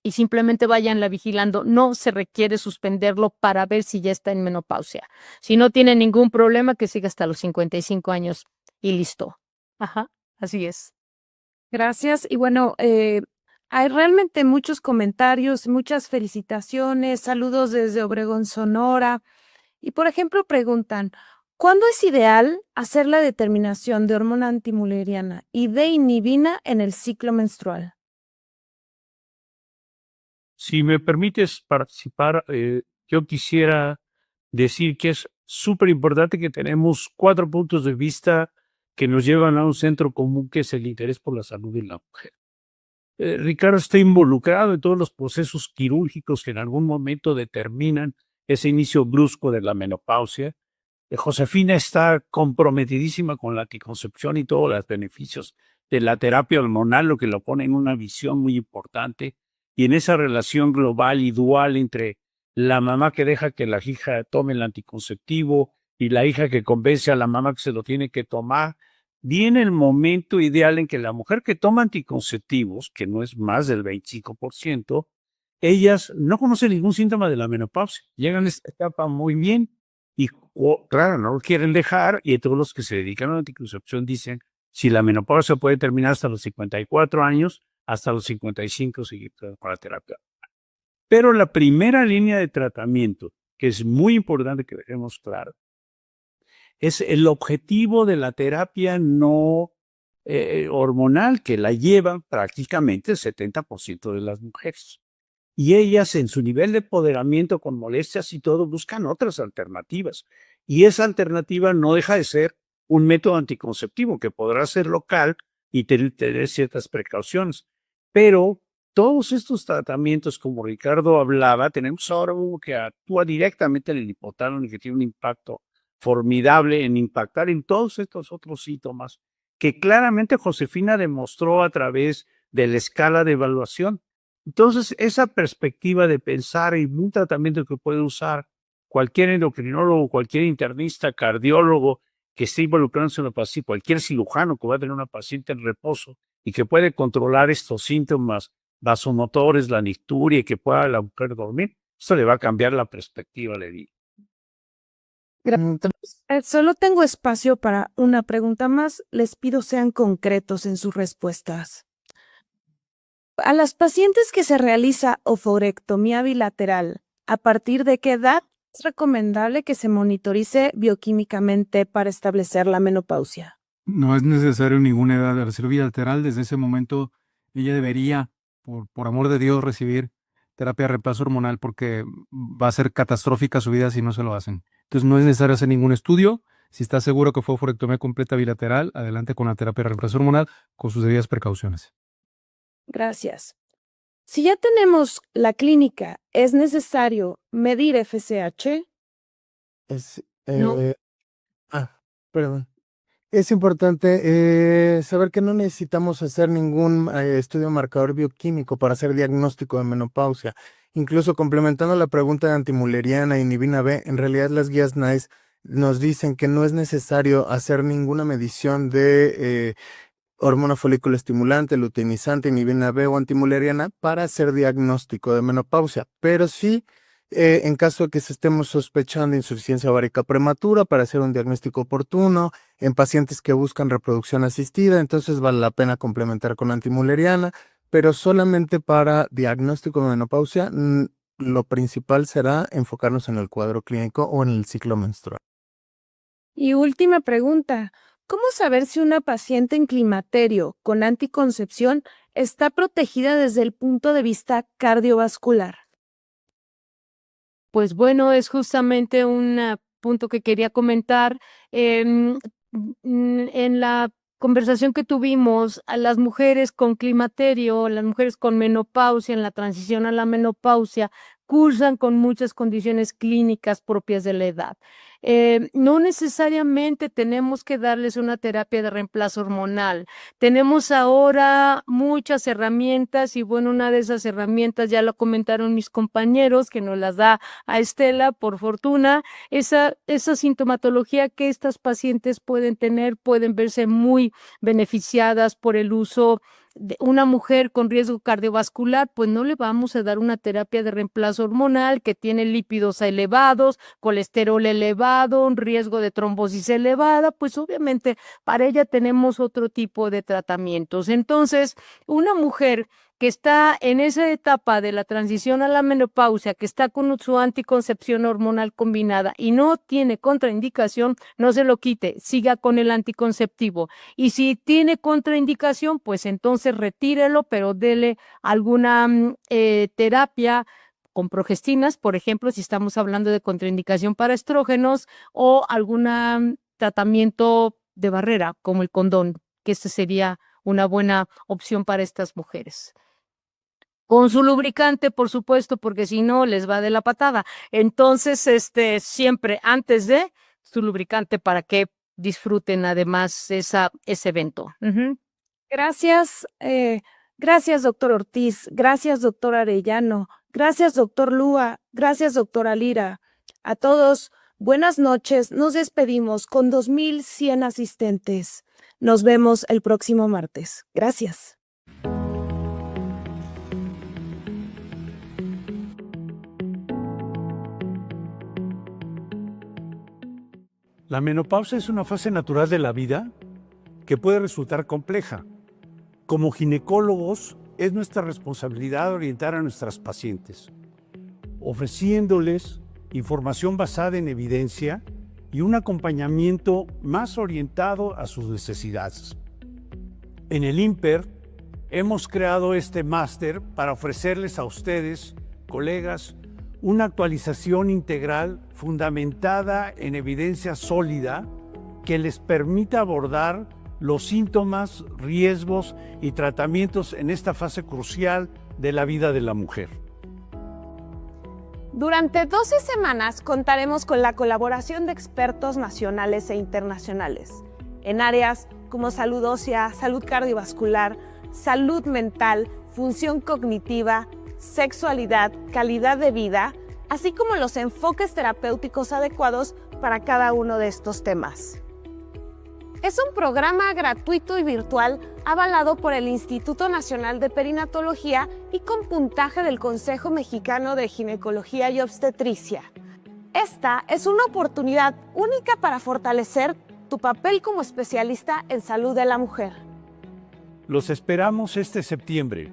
y simplemente váyanla vigilando. No se requiere suspenderlo para ver si ya está en menopausia. Si no tiene ningún problema, que siga hasta los 55 años y listo. Ajá, así es. Gracias. Y bueno, hay realmente muchos comentarios, muchas felicitaciones, saludos desde Obregón, Sonora. Y por ejemplo, preguntan, ¿cuándo es ideal hacer la determinación de hormona antimuleriana y de inhibina en el ciclo menstrual? Si me permites participar, yo quisiera decir que es súper importante que tenemos 4 puntos de vista que nos llevan a un centro común, que es el interés por la salud de la mujer. Ricardo está involucrado en todos los procesos quirúrgicos que en algún momento determinan ese inicio brusco de la menopausia. Josefina está comprometidísima con la anticoncepción y todos los beneficios de la terapia hormonal, lo que lo pone en una visión muy importante. Y en esa relación global y dual entre la mamá que deja que la hija tome el anticonceptivo y la hija que convence a la mamá que se lo tiene que tomar, viene el momento ideal en que la mujer que toma anticonceptivos, que no es más del 25%, ellas no conocen ningún síntoma de la menopausia. Llegan a esta etapa muy bien y, claro, no lo quieren dejar, y todos los que se dedican a la anticoncepción dicen, si la menopausia puede terminar hasta los 54 años, hasta los 55 seguir con la terapia. Pero la primera línea de tratamiento, que es muy importante que dejemos claro, es el objetivo de la terapia no hormonal, que la llevan prácticamente el 70% de las mujeres. Y ellas, en su nivel de empoderamiento con molestias y todo, buscan otras alternativas. Y esa alternativa no deja de ser un método anticonceptivo que podrá ser local y tener ciertas precauciones. Pero todos estos tratamientos, como Ricardo hablaba, tenemos ahora uno que actúa directamente en el hipotálamo y que tiene un impacto formidable en impactar en todos estos otros síntomas que claramente Josefina demostró a través de la escala de evaluación. Entonces, esa perspectiva de pensar en un tratamiento que puede usar cualquier endocrinólogo, cualquier internista, cardiólogo que esté involucrándose en una paciente, cualquier cirujano que va a tener una paciente en reposo y que puede controlar estos síntomas vasomotores, la nicturia, y que pueda la mujer dormir, eso le va a cambiar la perspectiva, le digo. Solo tengo espacio para una pregunta más. Les pido sean concretos en sus respuestas. A las pacientes que se realiza oforectomía bilateral, ¿a partir de qué edad es recomendable que se monitorice bioquímicamente para establecer la menopausia? No es necesario ninguna edad. Al ser bilateral, desde ese momento ella debería, por amor de Dios, recibir terapia de reemplazo hormonal, porque va a ser catastrófica su vida si no se lo hacen. Entonces no es necesario hacer ningún estudio. Si está seguro que fue oforectomía completa bilateral, adelante con la terapia de reemplazo hormonal con sus debidas precauciones. Gracias. Si ya tenemos la clínica, ¿es necesario medir FSH? No. Perdón. Es importante saber que no necesitamos hacer ningún estudio marcador bioquímico para hacer diagnóstico de menopausia. Incluso complementando la pregunta de antimuleriana y inhibina B, en realidad las guías NICE nos dicen que no es necesario hacer ninguna medición de hormona folículo estimulante, luteinizante, inhibina B o antimuleriana para hacer diagnóstico de menopausia, pero sí en caso de que se estemos sospechando insuficiencia ovárica prematura para hacer un diagnóstico oportuno, en pacientes que buscan reproducción asistida, entonces vale la pena complementar con antimuleriana, pero solamente para diagnóstico de menopausia, lo principal será enfocarnos en el cuadro clínico o en el ciclo menstrual. Y última pregunta, ¿cómo saber si una paciente en climaterio con anticoncepción está protegida desde el punto de vista cardiovascular? Pues bueno, es justamente un punto que quería comentar. En la conversación que tuvimos, a las mujeres con climaterio, las mujeres con menopausia, en la transición a la menopausia, cursan con muchas condiciones clínicas propias de la edad. No necesariamente tenemos que darles una terapia de reemplazo hormonal. Tenemos ahora muchas herramientas y bueno, una de esas herramientas ya lo comentaron mis compañeros, que nos las da a Estela, por fortuna. Esa sintomatología que estas pacientes pueden tener, pueden verse muy beneficiadas por el uso de una mujer con riesgo cardiovascular, pues no le vamos a dar una terapia de reemplazo hormonal que tiene lípidos elevados, colesterol elevado, un riesgo de trombosis elevada, pues obviamente para ella tenemos otro tipo de tratamientos. Entonces, una mujer que está en esa etapa de la transición a la menopausia, que está con su anticoncepción hormonal combinada y no tiene contraindicación, no se lo quite, siga con el anticonceptivo. Y si tiene contraindicación, pues entonces retírelo, pero dele alguna terapia con progestinas, por ejemplo, si estamos hablando de contraindicación para estrógenos, o algún tratamiento de barrera, como el condón, que este sería una buena opción para estas mujeres. Con su lubricante, por supuesto, porque si no les va de la patada. Entonces, siempre antes de su lubricante para que disfruten además ese evento. Gracias, gracias, doctor Ortiz. Gracias, doctor Arellano. Gracias, doctor Lúa. Gracias, doctora Lira. A todos, buenas noches. Nos despedimos con 2100 asistentes. Nos vemos el próximo martes. Gracias. La menopausia es una fase natural de la vida que puede resultar compleja. Como ginecólogos, es nuestra responsabilidad orientar a nuestras pacientes, ofreciéndoles información basada en evidencia y un acompañamiento más orientado a sus necesidades. En el INPER hemos creado este máster para ofrecerles a ustedes, colegas, una actualización integral fundamentada en evidencia sólida que les permita abordar los síntomas, riesgos y tratamientos en esta fase crucial de la vida de la mujer. Durante 12 semanas contaremos con la colaboración de expertos nacionales e internacionales en áreas como salud ósea, salud cardiovascular, salud mental, función cognitiva, sexualidad, calidad de vida, así como los enfoques terapéuticos adecuados para cada uno de estos temas. Es un programa gratuito y virtual avalado por el Instituto Nacional de Perinatología y con puntaje del Consejo Mexicano de Ginecología y Obstetricia. Esta es una oportunidad única para fortalecer tu papel como especialista en salud de la mujer. Los esperamos este septiembre.